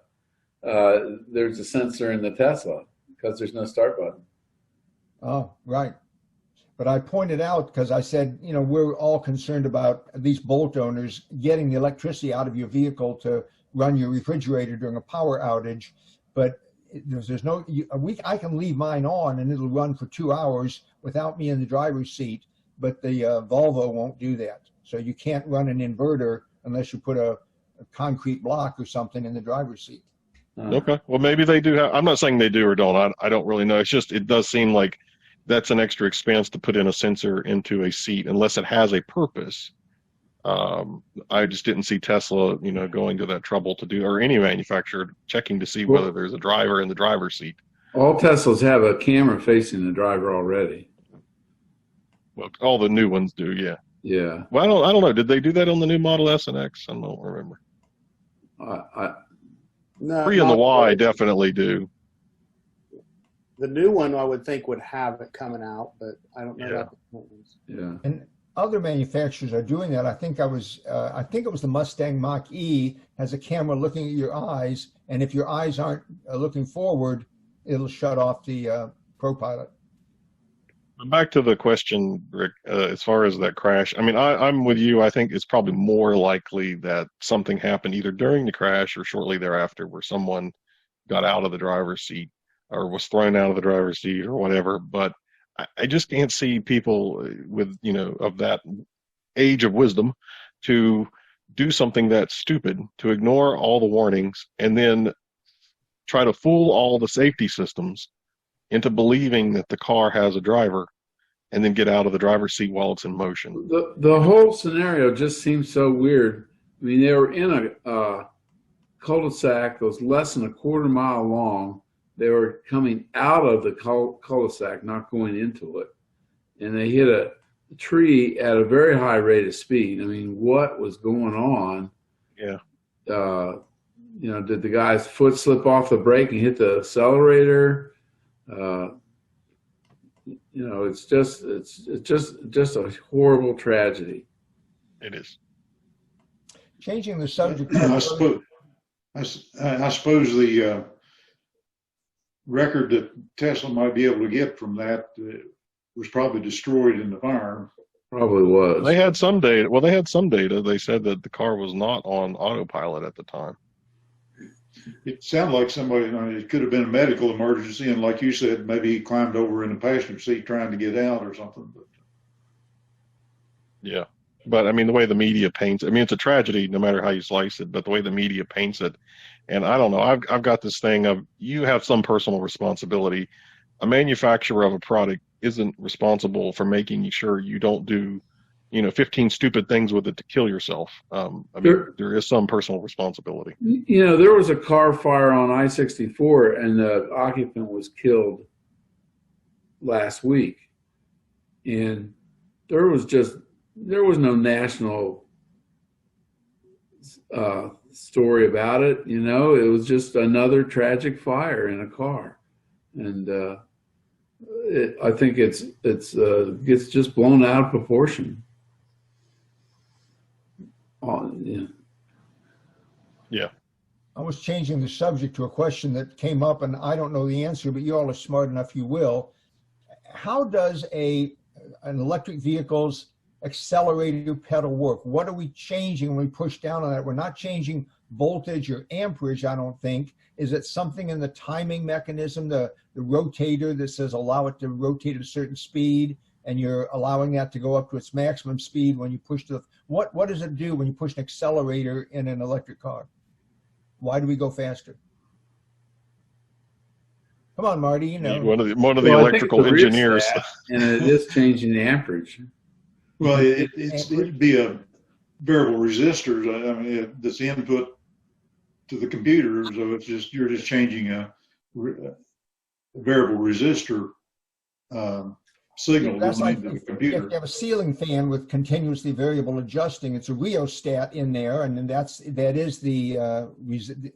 sensor in the Tesla, because there's no start button.
Oh, right. But I pointed out, because I said, we're all concerned about these Bolt owners getting the electricity out of your vehicle to run your refrigerator during a power outage. But there's no, I can leave mine on and it'll run for 2 hours without me in the driver's seat. But the Volvo won't do that. So you can't run an inverter unless you put a concrete block or something in the driver's seat.
Okay. Well, maybe they do have, I'm not saying they do or don't. I don't really know. It's just, it does seem like that's an extra expense to put in a sensor into a seat unless it has a purpose. I just didn't see Tesla, going to that trouble to do, or any manufacturer checking to see whether there's a driver in the driver's seat.
All Teslas have a camera facing the driver already.
Well, all the new ones do, yeah.
Yeah.
Well, I don't know. Did they do that on the new Model S and X? I don't remember.
No,
3 and the Y definitely do.
The new one, I would think, would have it coming out, but I don't know about the old ones.
Yeah.
And other manufacturers are doing that. I think it was the Mustang Mach-E has a camera looking at your eyes, and if your eyes aren't looking forward, it'll shut off the ProPilot.
Back to the question, Rick, as far as that crash, I mean, I'm with you. I think it's probably more likely that something happened either during the crash or shortly thereafter where someone got out of the driver's seat or was thrown out of the driver's seat or whatever. But I just can't see people with, of that age of wisdom to do something that's stupid, to ignore all the warnings and then try to fool all the safety systems into believing that the car has a driver and then get out of the driver's seat while it's in motion.
The whole scenario just seems so weird. I mean, they were in a cul-de-sac that was less than a quarter mile long. They were coming out of the cul-de-sac, not going into it. And they hit a tree at a very high rate of speed. I mean, what was going on?
Yeah.
Did the guy's foot slip off the brake and hit the accelerator? It's just a horrible tragedy.
It is.
Changing the subject.
I suppose the record that Tesla might be able to get from that was probably destroyed in the fire.
Probably was.
They had some data. Well, they had some data. They said that the car was not on autopilot at the time.
It sounded like somebody, it could have been a medical emergency, and like you said, maybe he climbed over in the passenger seat trying to get out or something. But
yeah. But I mean, the way the media paints, I mean, it's a tragedy no matter how you slice it, but the way the media paints it, and I don't know, I've got this thing of you have some personal responsibility. A manufacturer of a product isn't responsible for making sure you don't do, 15 stupid things with it to kill yourself. There is some personal responsibility.
There was a car fire on I-64 and the occupant was killed last week. And there was no national story about it. It was just another tragic fire in a car. And I think it's gets just blown out of proportion.
Yeah.
I was changing the subject to a question that came up, and I don't know the answer, but you all are smart enough, you will. How does an electric vehicle's accelerator pedal work? What are we changing when we push down on that? We're not changing voltage or amperage, I don't think. Is it something in the timing mechanism, the rotator that says allow it to rotate at a certain speed, and you're allowing that to go up to its maximum speed when you push what does it do when you push an accelerator in an electric car? Why do we go faster? Come on, Marty,
One of the electrical engineers.
And it is changing the amperage.
Well, it'd be a variable resistor. I mean, that's the input to the computer, so you're just changing a variable resistor signal
that's like
to the computer.
If you have a ceiling fan with continuously variable adjusting, it's a rheostat in there, and then that is the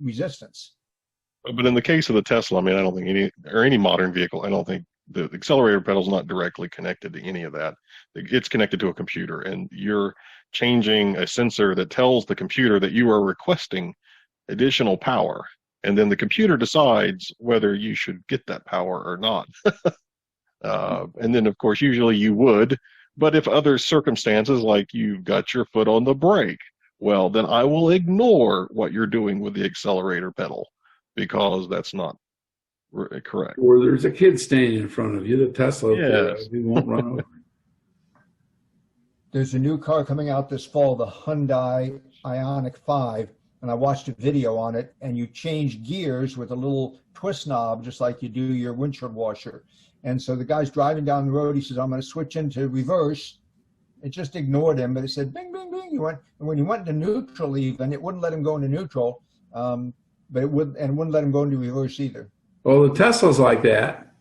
resistance.
But in the case of the Tesla, I mean, I don't think any modern vehicle, I don't think the accelerator pedal is not directly connected to any of that. It's connected to a computer, and you're changing a sensor that tells the computer that you are requesting additional power, and then the computer decides whether you should get that power or not. And then, of course, usually you would, but if other circumstances, like you've got your foot on the brake, well, then I will ignore what you're doing with the accelerator pedal because that's not correct.
Or there's a kid standing in front of you, the Tesla,
yes.
He won't run over.
There's a new car coming out this fall, the Hyundai Ioniq 5, and I watched a video on it, and you change gears with a little twist knob, just like you do your windshield washer. And so the guy's driving down the road. He says, I'm going to switch into reverse. It just ignored him, but it said, bing, bing, bing. And when he went into neutral even, it wouldn't let him go into neutral, but it wouldn't let him go into reverse either.
Well, the Tesla's like that.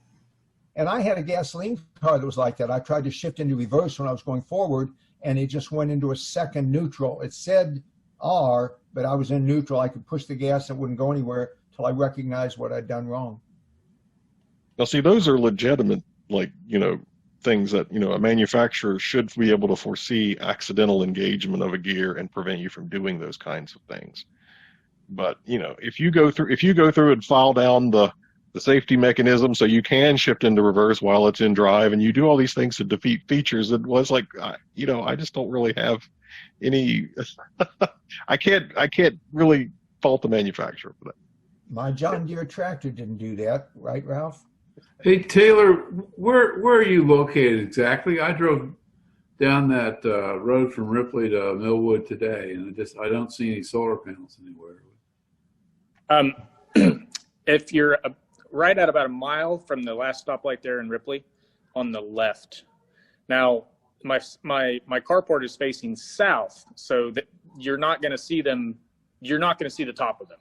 And I had a gasoline car that was like that. I tried to shift into reverse when I was going forward, and it just went into a second neutral. It said R, but I was in neutral. I could push the gas and it wouldn't go anywhere until I recognized what I'd done wrong.
Now, see, those are legitimate, things that, you know, a manufacturer should be able to foresee accidental engagement of a gear and prevent you from doing those kinds of things. But, you know, if you go through and file down the safety mechanism so you can shift into reverse while it's in drive, and you do all these things to defeat features, it was like, you know, I just don't really have any, I can't really fault the manufacturer for that.
My John Deere tractor didn't do that, right, Ralph?
Hey, Taylor, where are you located exactly? I drove down that road from Ripley to Millwood today, and I don't see any solar panels anywhere.
If you're right at about a mile from the last stoplight there in Ripley, on the left. Now, my carport is facing south, so that you're not going to see them. You're not going to see the top of them.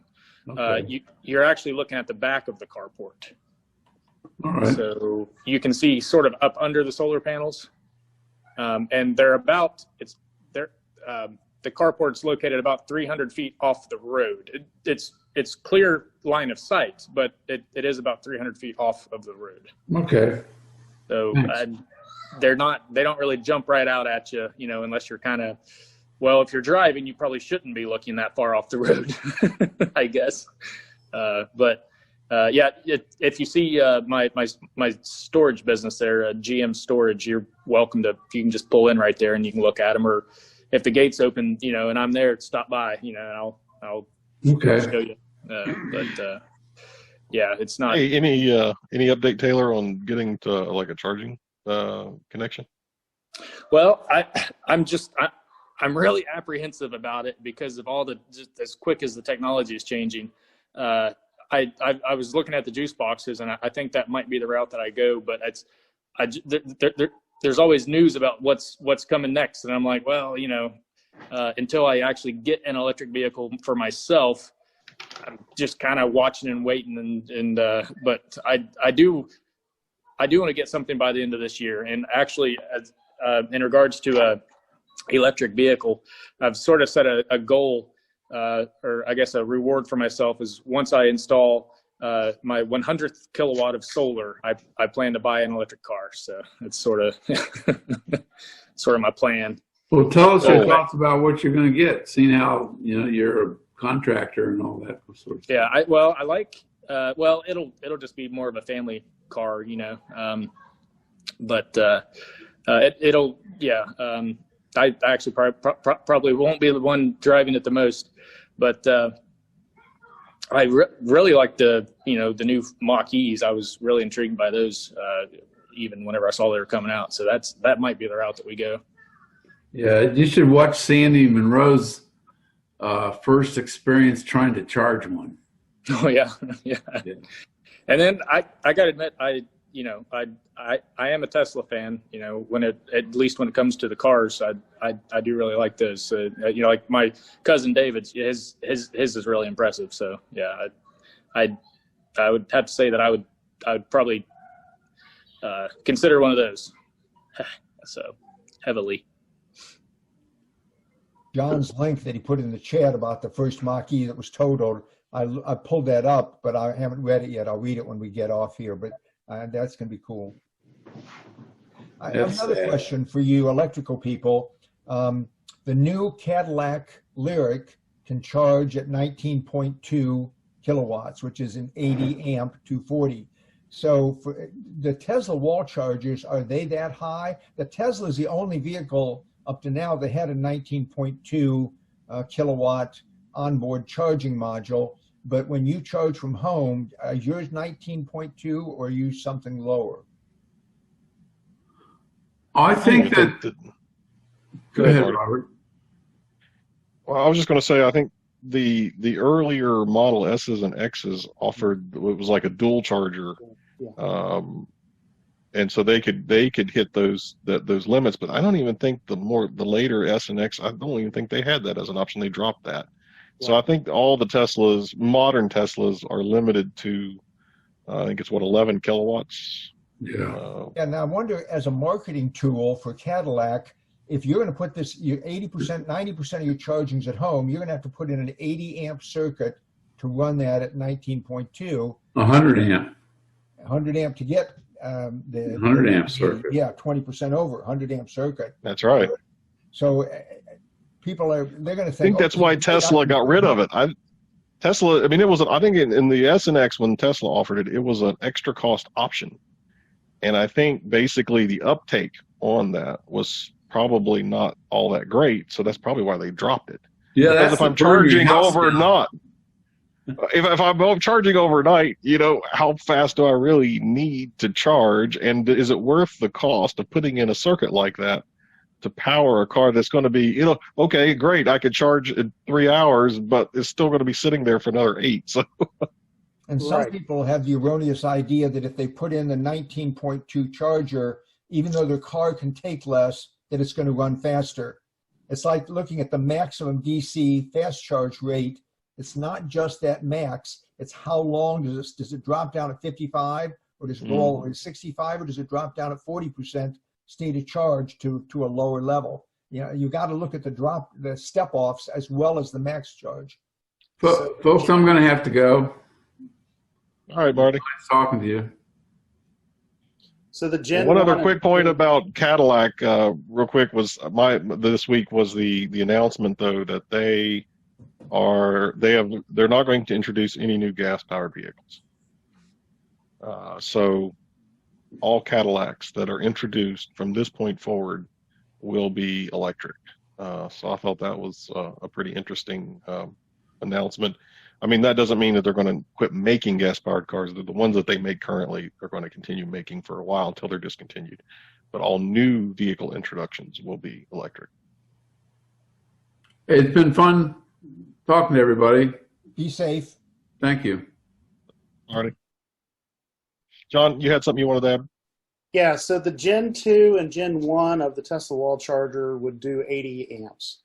Okay. You're actually looking at the back of the carport.
All right.
So you can see sort of up under the solar panels, and they're about the carport's located about 300 feet off the road. It's clear line of sight, but it is about 300 feet off of the road.
Okay.
So they don't really jump right out at you, you know, unless you're kind of, well, if you're driving, you probably shouldn't be looking that far off the road, I guess. Yeah, if you see my storage business there, GM Storage, you're welcome to. You can just pull in right there and you can look at them, or if the gate's open, you know, and I'm there, stop by, you know, and I'll show you. Yeah, it's not.
Hey, any update, Taylor, on getting to like a charging connection?
Well, I'm really apprehensive about it because of all just as quick as the technology is changing. I was looking at the juice boxes, and I think that might be the route that I go. But there's always news about what's coming next, and I'm like, well, you know, until I actually get an electric vehicle for myself, I'm just kind of watching and waiting. But I do want to get something by the end of this year. And actually, in regards to a electric vehicle, I've sort of set a goal. Or I guess a reward for myself is once I install my 100th kilowatt of solar, I plan to buy an electric car. So it's sort of my plan.
Well, tell us your thoughts about what you're going to get, seeing how, you know, you're a contractor and all that sort of stuff.
Yeah, I like it'll just be more of a family car, you know. I actually probably won't be the one driving it the most, but I really like the new Mach-E's. I was really intrigued by those, even whenever I saw they were coming out. So that might be the route that we go.
Yeah, you should watch Sandy Monroe's first experience trying to charge one.
Oh yeah. And then I got to admit, I am a Tesla fan. You know, at least when it comes to the cars, I do really like those. You know, like my cousin David's, his is really impressive. So yeah, I would have to say that I would probably consider one of those. So heavily.
John's link that he put in the chat about the first Mach-E that was totaled, I pulled that up, but I haven't read it yet. I'll read it when we get off here, but that's going to be cool. I have another question for you electrical people. The new Cadillac Lyric can charge at 19.2 kilowatts, which is an 80 amp 240. So for the Tesla wall chargers, are they that high? The Tesla is the only vehicle up to now that had a 19.2 kilowatt onboard charging module. But when you charge from home, is yours 19.2 or are you something lower?
I think that. Go ahead, Robert.
Well, I was just going to say, I think the earlier Model S's and X's offered, it was like a dual charger.
Yeah.
And so they could hit those limits, but I don't even think the later S and X, I don't even think they had that as an option. They dropped that. Yeah. So I think all the modern Teslas are limited to, I think it's 11 kilowatts.
Yeah.
And I wonder, as a marketing tool for Cadillac, if you're going to put this, 80%, 90% of your charging's at home, you're going to have to put in an 80 amp circuit to run that at 19.2.
100 amp.
100 amp to get the
100 amp circuit.
Yeah, 20% over 100 amp circuit.
That's right.
So people they're going to
I think that's why Tesla got rid of it. Tesla, I mean, it was, I think in the S and X when Tesla offered it, it was an extra cost option. And I think basically the uptake on that was probably not all that great. So that's probably why they dropped it.
Yeah,
because
that's
if I'm charging overnight, if I'm charging overnight, you know, how fast do I really need to charge? And is it worth the cost of putting in a circuit like that to power a car that's going to be, you know, okay, great, I could charge in 3 hours, but it's still going to be sitting there for another 8. So.
And some people have the erroneous idea that if they put in the 19.2 charger, even though their car can take less, that it's going to run faster. It's like looking at the maximum DC fast charge rate. It's not just that max. It's how long does it drop down at 55, or does it go all the way to 65, or does it drop down at 40% state of charge to a lower level? You know, you got to look at the step offs as well as the max charge.
Folks, I'm going to have to go.
All right, Marty.
Nice talking to you.
So the Gen
One other quick point about Cadillac, real quick, was this week was the announcement though that they're not going to introduce any new gas powered vehicles. So all Cadillacs that are introduced from this point forward will be electric. So I thought that was a pretty interesting announcement. I mean, that doesn't mean that they're going to quit making gas-powered cars. The ones that they make currently are going to continue making for a while until they're discontinued. But all new vehicle introductions will be electric.
It's been fun talking to everybody.
Be safe.
Thank you.
All right. John, you had something you wanted to add?
Yeah, so the Gen 2 and Gen 1 of the Tesla wall charger would do 80 amps.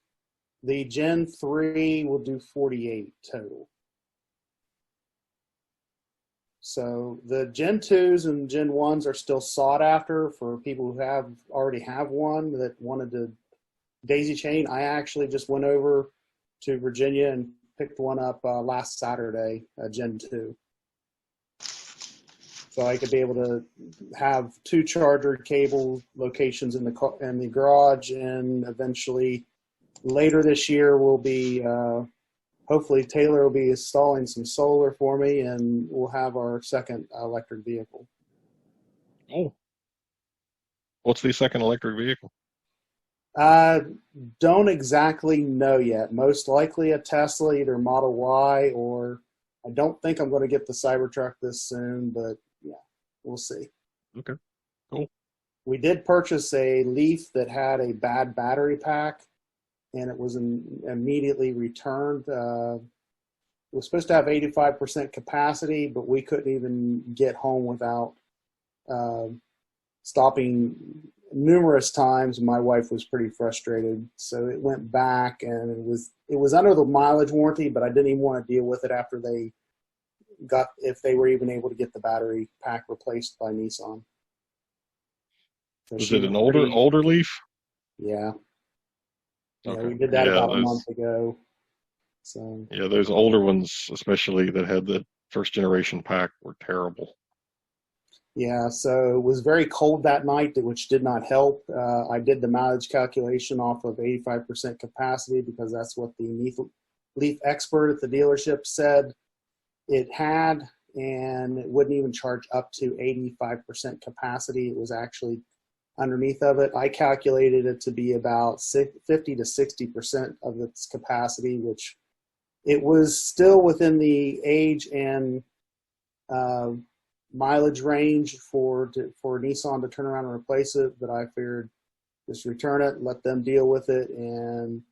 The Gen 3 will do 48 total. So the Gen 2s and Gen 1s are still sought after for people who already have one that wanted to daisy chain. I actually just went over to Virginia and picked one up last Saturday, Gen 2. So I could be able to have 2 charger cable locations in the garage, and eventually later this year we'll be hopefully Taylor will be installing some solar for me, and we'll have our second electric vehicle.
Oh. What's the second electric vehicle?
Don't exactly know yet. Most likely a Tesla, either Model Y, or I don't think I'm going to get the Cybertruck this soon, but yeah, we'll see.
Okay, cool.
We did purchase a Leaf that had a bad battery pack, and it was immediately returned. It was supposed to have 85% capacity, but we couldn't even get home without stopping numerous times. My wife was pretty frustrated, so it went back, and it was under the mileage warranty, but I didn't even want to deal with it after if they were even able to get the battery pack replaced by Nissan. So
was it an older Leaf?
Yeah.
Okay.
Yeah, we did that about a month ago. So
yeah, those older ones, especially that had the first generation pack, were terrible.
Yeah, so it was very cold that night, which did not help. I did the mileage calculation off of 85% capacity because that's what the Leaf expert at the dealership said it had, and it wouldn't even charge up to 85% capacity. It was actually underneath of it. I calculated it to be about 50 to 60% of its capacity, which it was still within the age and mileage range for Nissan to turn around and replace it. But I figured just return it, let them deal with it, and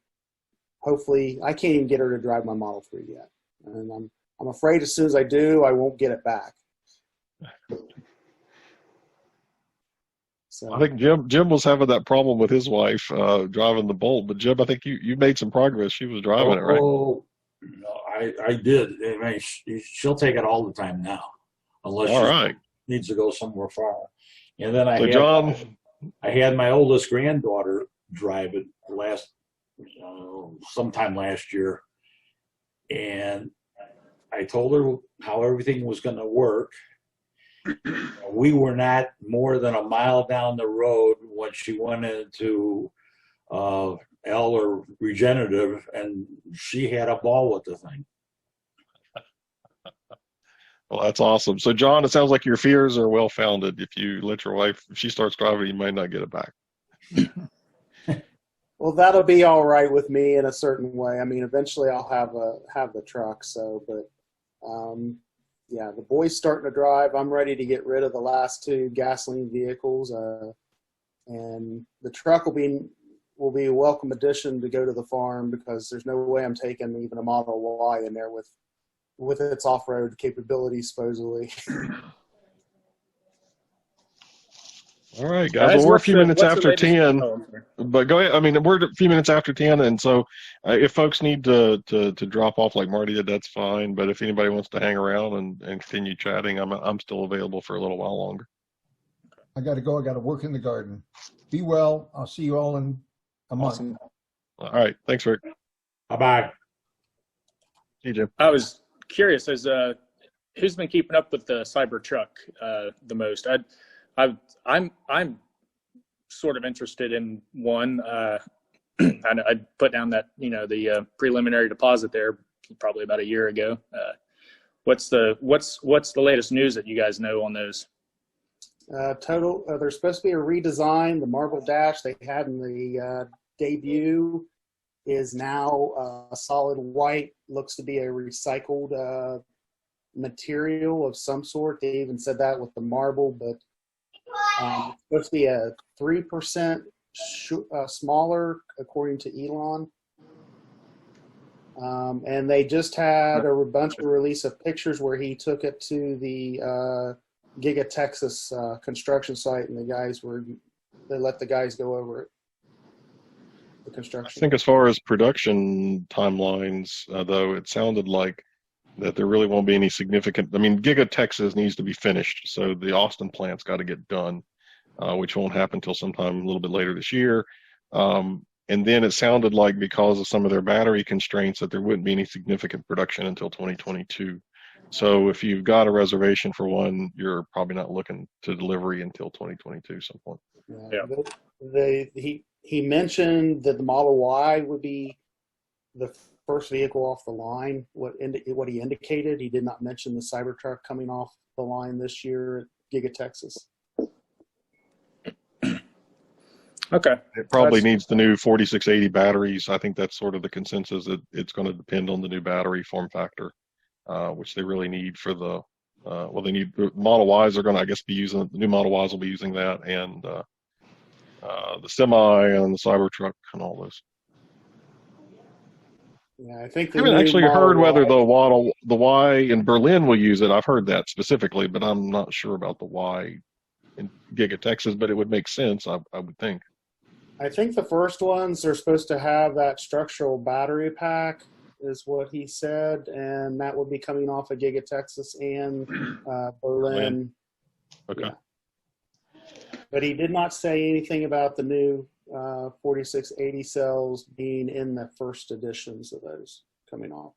hopefully I can't even get her to drive my Model 3 yet. And I'm afraid as soon as I do, I won't get it back. So,
I think Jim was having that problem with his wife driving the Bolt, but Jim, I think you made some progress. She was driving it, right?
Oh, no, I did. I mean, she'll take it all the time now, unless she needs to go somewhere far. And then I had my oldest granddaughter drive it sometime last year, and I told her how everything was going to work. We were not more than a mile down the road when she went into L or regenerative, and she had a ball with the thing.
Well, that's awesome. So, John, it sounds like your fears are well founded. If you let your wife, if she starts driving, you might not get it back.
Well, that'll be all right with me in a certain way. I mean, eventually I'll have the truck. So, but yeah, the boy's starting to drive. I'm ready to get rid of the last two gasoline vehicles, and the truck will be a welcome addition to go to the farm, because there's no way I'm taking even a Model Y in there with its off-road capabilities, supposedly.
All right, guys. Well, we're a few minutes after 10,
Oh,
but go ahead. I mean, we're a few minutes after 10, and so if folks need to drop off like Marty did, that's fine. But if anybody wants to hang around and continue chatting, I'm still available for a little while longer.
I got to go. I got to work in the garden. Be well. I'll see you all in a month.
Awesome.
All right. Thanks, Rick.
Bye-bye.
See you, Jim.
I was curious as who's been keeping up with the Cybertruck the most. I'm sort of interested in one. I put down that the preliminary deposit there probably about a year ago. What's the latest news that you guys know on those?
There's supposed to be a redesign. The marble dash they had in the debut is now a solid white. Looks to be a recycled material of some sort. They even said that with the marble, but it's supposed to be a 3% smaller, according to Elon. And they just had a bunch of release of pictures where he took it to the Giga Texas construction site, and they let the guys go over it. The construction.
I think as far as production timelines, though, it sounded like that there really won't be any significant. I mean, Giga Texas needs to be finished, so the Austin plant's got to get done, which won't happen until sometime a little bit later this year. And then it sounded like because of some of their battery constraints that there wouldn't be any significant production until 2022. So if you've got a reservation for one, you're probably not looking to delivery until 2022 some point.
Yeah. He mentioned that the Model Y would be the first vehicle off the line. What he indicated, he did not mention the Cybertruck coming off the line this year at Giga Texas.
Okay.
It probably needs the new 4680 batteries. I think that's sort of the consensus, that it's going to depend on the new battery form factor, which they really need for the, they need the Model Ys are going to, I guess, be using, the new Model Ys will be using that, and the Semi and the Cybertruck and all those.
Yeah, I think
I haven't actually heard whether the Y in Berlin will use it. I've heard that specifically, but I'm not sure about the Y in Giga Texas, but it would make sense, I would think.
I think the first ones are supposed to have that structural battery pack, is what he said, and that will be coming off of Giga Texas and Berlin.
Okay.
Yeah. But he did not say anything about the new 4680 cells being in the first editions of those coming off.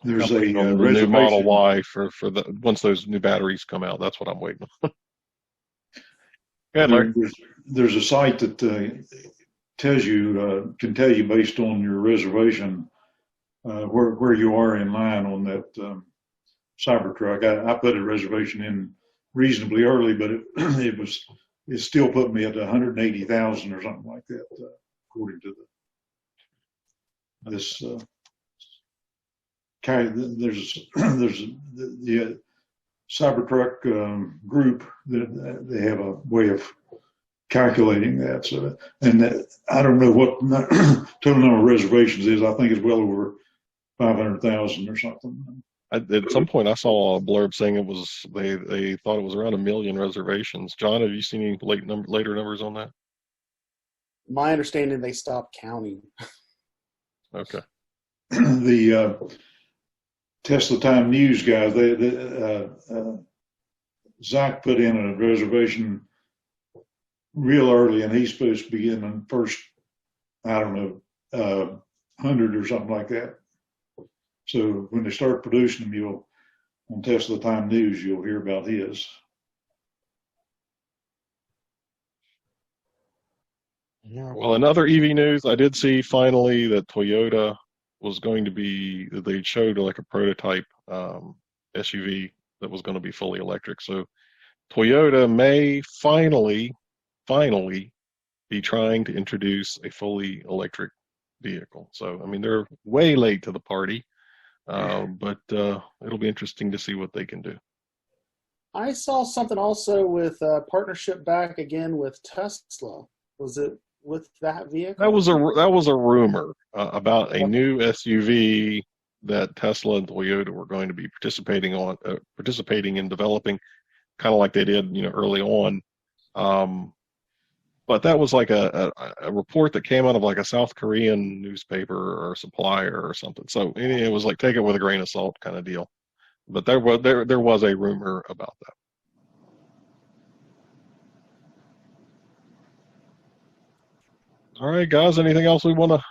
There's a
new Model Y for the once those new batteries come out. That's what I'm waiting on. Go ahead, Larry.
There's a site that tells you can tell you based on your reservation where you are in line on that Cybertruck. I put a reservation in reasonably early, but it still put me at 180,000 or something like that, according to this. There's the Cybertruck group that they have a way of calculating that. So, and I don't know what total number of reservations is. I think it's well over 500,000 or something.
At some point, I saw a blurb saying it was they thought it was around 1 million reservations. John, have you seen any later numbers on that?
My understanding, they stopped counting.
Okay.
The Tesla Time News guys, Zach put in a reservation real early, and he's supposed to be in the first, 100 or something like that. So when they start producing them, on Tesla Time News, you'll hear about his.
Well, in other EV news, I did see finally that Toyota was going to be, they showed like a prototype SUV that was going to be fully electric. So Toyota may finally be trying to introduce a fully electric vehicle. So, I mean, they're way late to the party, but it'll be interesting to see what they can do.
I saw something also with a partnership back again with Tesla. Was it with that vehicle?
That was a rumor about a new SUV that Tesla and Toyota were going to be participating in developing, kind of like they did, early on. But that was like a report that came out of like a South Korean newspaper or supplier or something. So it was like, take it with a grain of salt kind of deal. But there was a rumor about that. All right, guys. Anything else we want to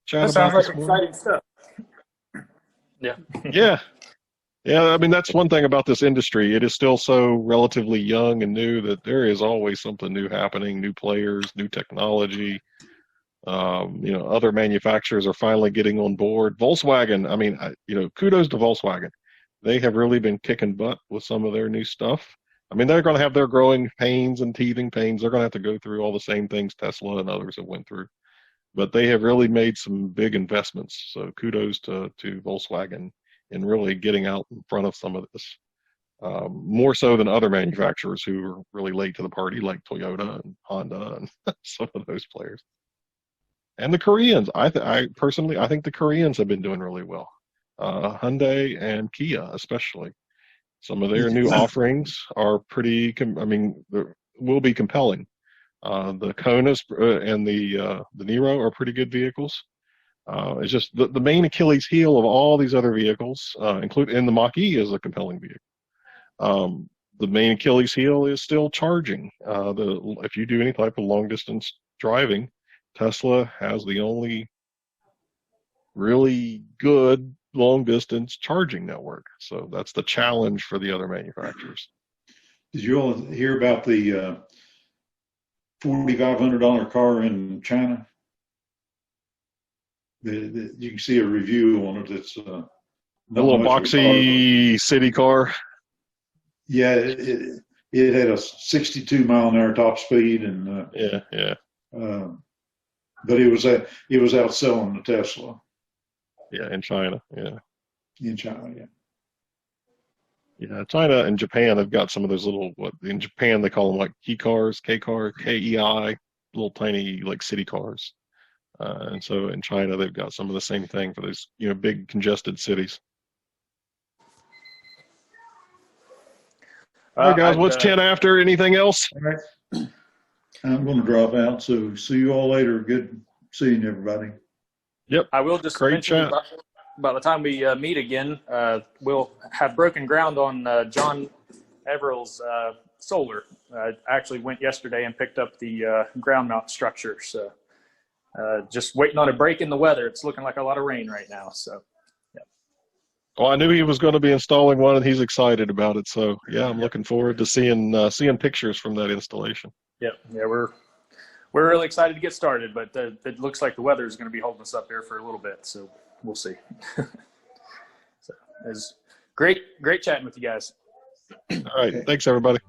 chat
That
about?
sounds like exciting stuff. Yeah.
Yeah. I mean, that's one thing about this industry. It is still so relatively young and new that there is always something new happening, new players, new technology. Other manufacturers are finally getting on board. Volkswagen, I mean, kudos to Volkswagen. They have really been kicking butt with some of their new stuff. I mean, they're going to have their growing pains and teething pains. They're going to have to go through all the same things Tesla and others have went through. But they have really made some big investments. So kudos to Volkswagen in really getting out in front of some of this. More so than other manufacturers who are really late to the party, like Toyota and Honda and some of those players. And the Koreans, I personally think the Koreans have been doing really well. Hyundai and Kia, especially. Some of their new offerings are will be compelling. The Konas and the Niro are pretty good vehicles. It's just the main Achilles heel of all these other vehicles, and the Mach-E is a compelling vehicle. The main Achilles heel is still charging. If you do any type of long distance driving, Tesla has the only really good long distance charging network. So that's the challenge for the other manufacturers.
Did you all hear about the $4,500 car in China? You can see a review on it. It's a
little boxy city car.
Yeah, it had a 62 mile an hour top speed, and but it was outselling the Tesla.
Yeah, in China. Yeah.
In China, yeah.
Yeah, China and Japan have got some of those little, in Japan they call them like KEI, little tiny like city cars. And so in China they've got some of the same thing for those, big congested cities. All right, guys, what's 10 after? Anything else?
All right. I'm going to drop out, so see you all later. Good seeing everybody.
Yep.
I will just mention by the time we meet again, we'll have broken ground on John Everill's solar. I actually went yesterday and picked up the ground mount structure. So just waiting on a break in the weather. It's looking like a lot of rain right now. So, yeah.
Well, I knew he was going to be installing one, and he's excited about it. So, yeah, I'm looking forward to seeing pictures from that installation.
Yeah, we're really excited to get started, but it looks like the weather is going to be holding us up here for a little bit, so we'll see. So it's great chatting with you guys.
All right, thanks everybody.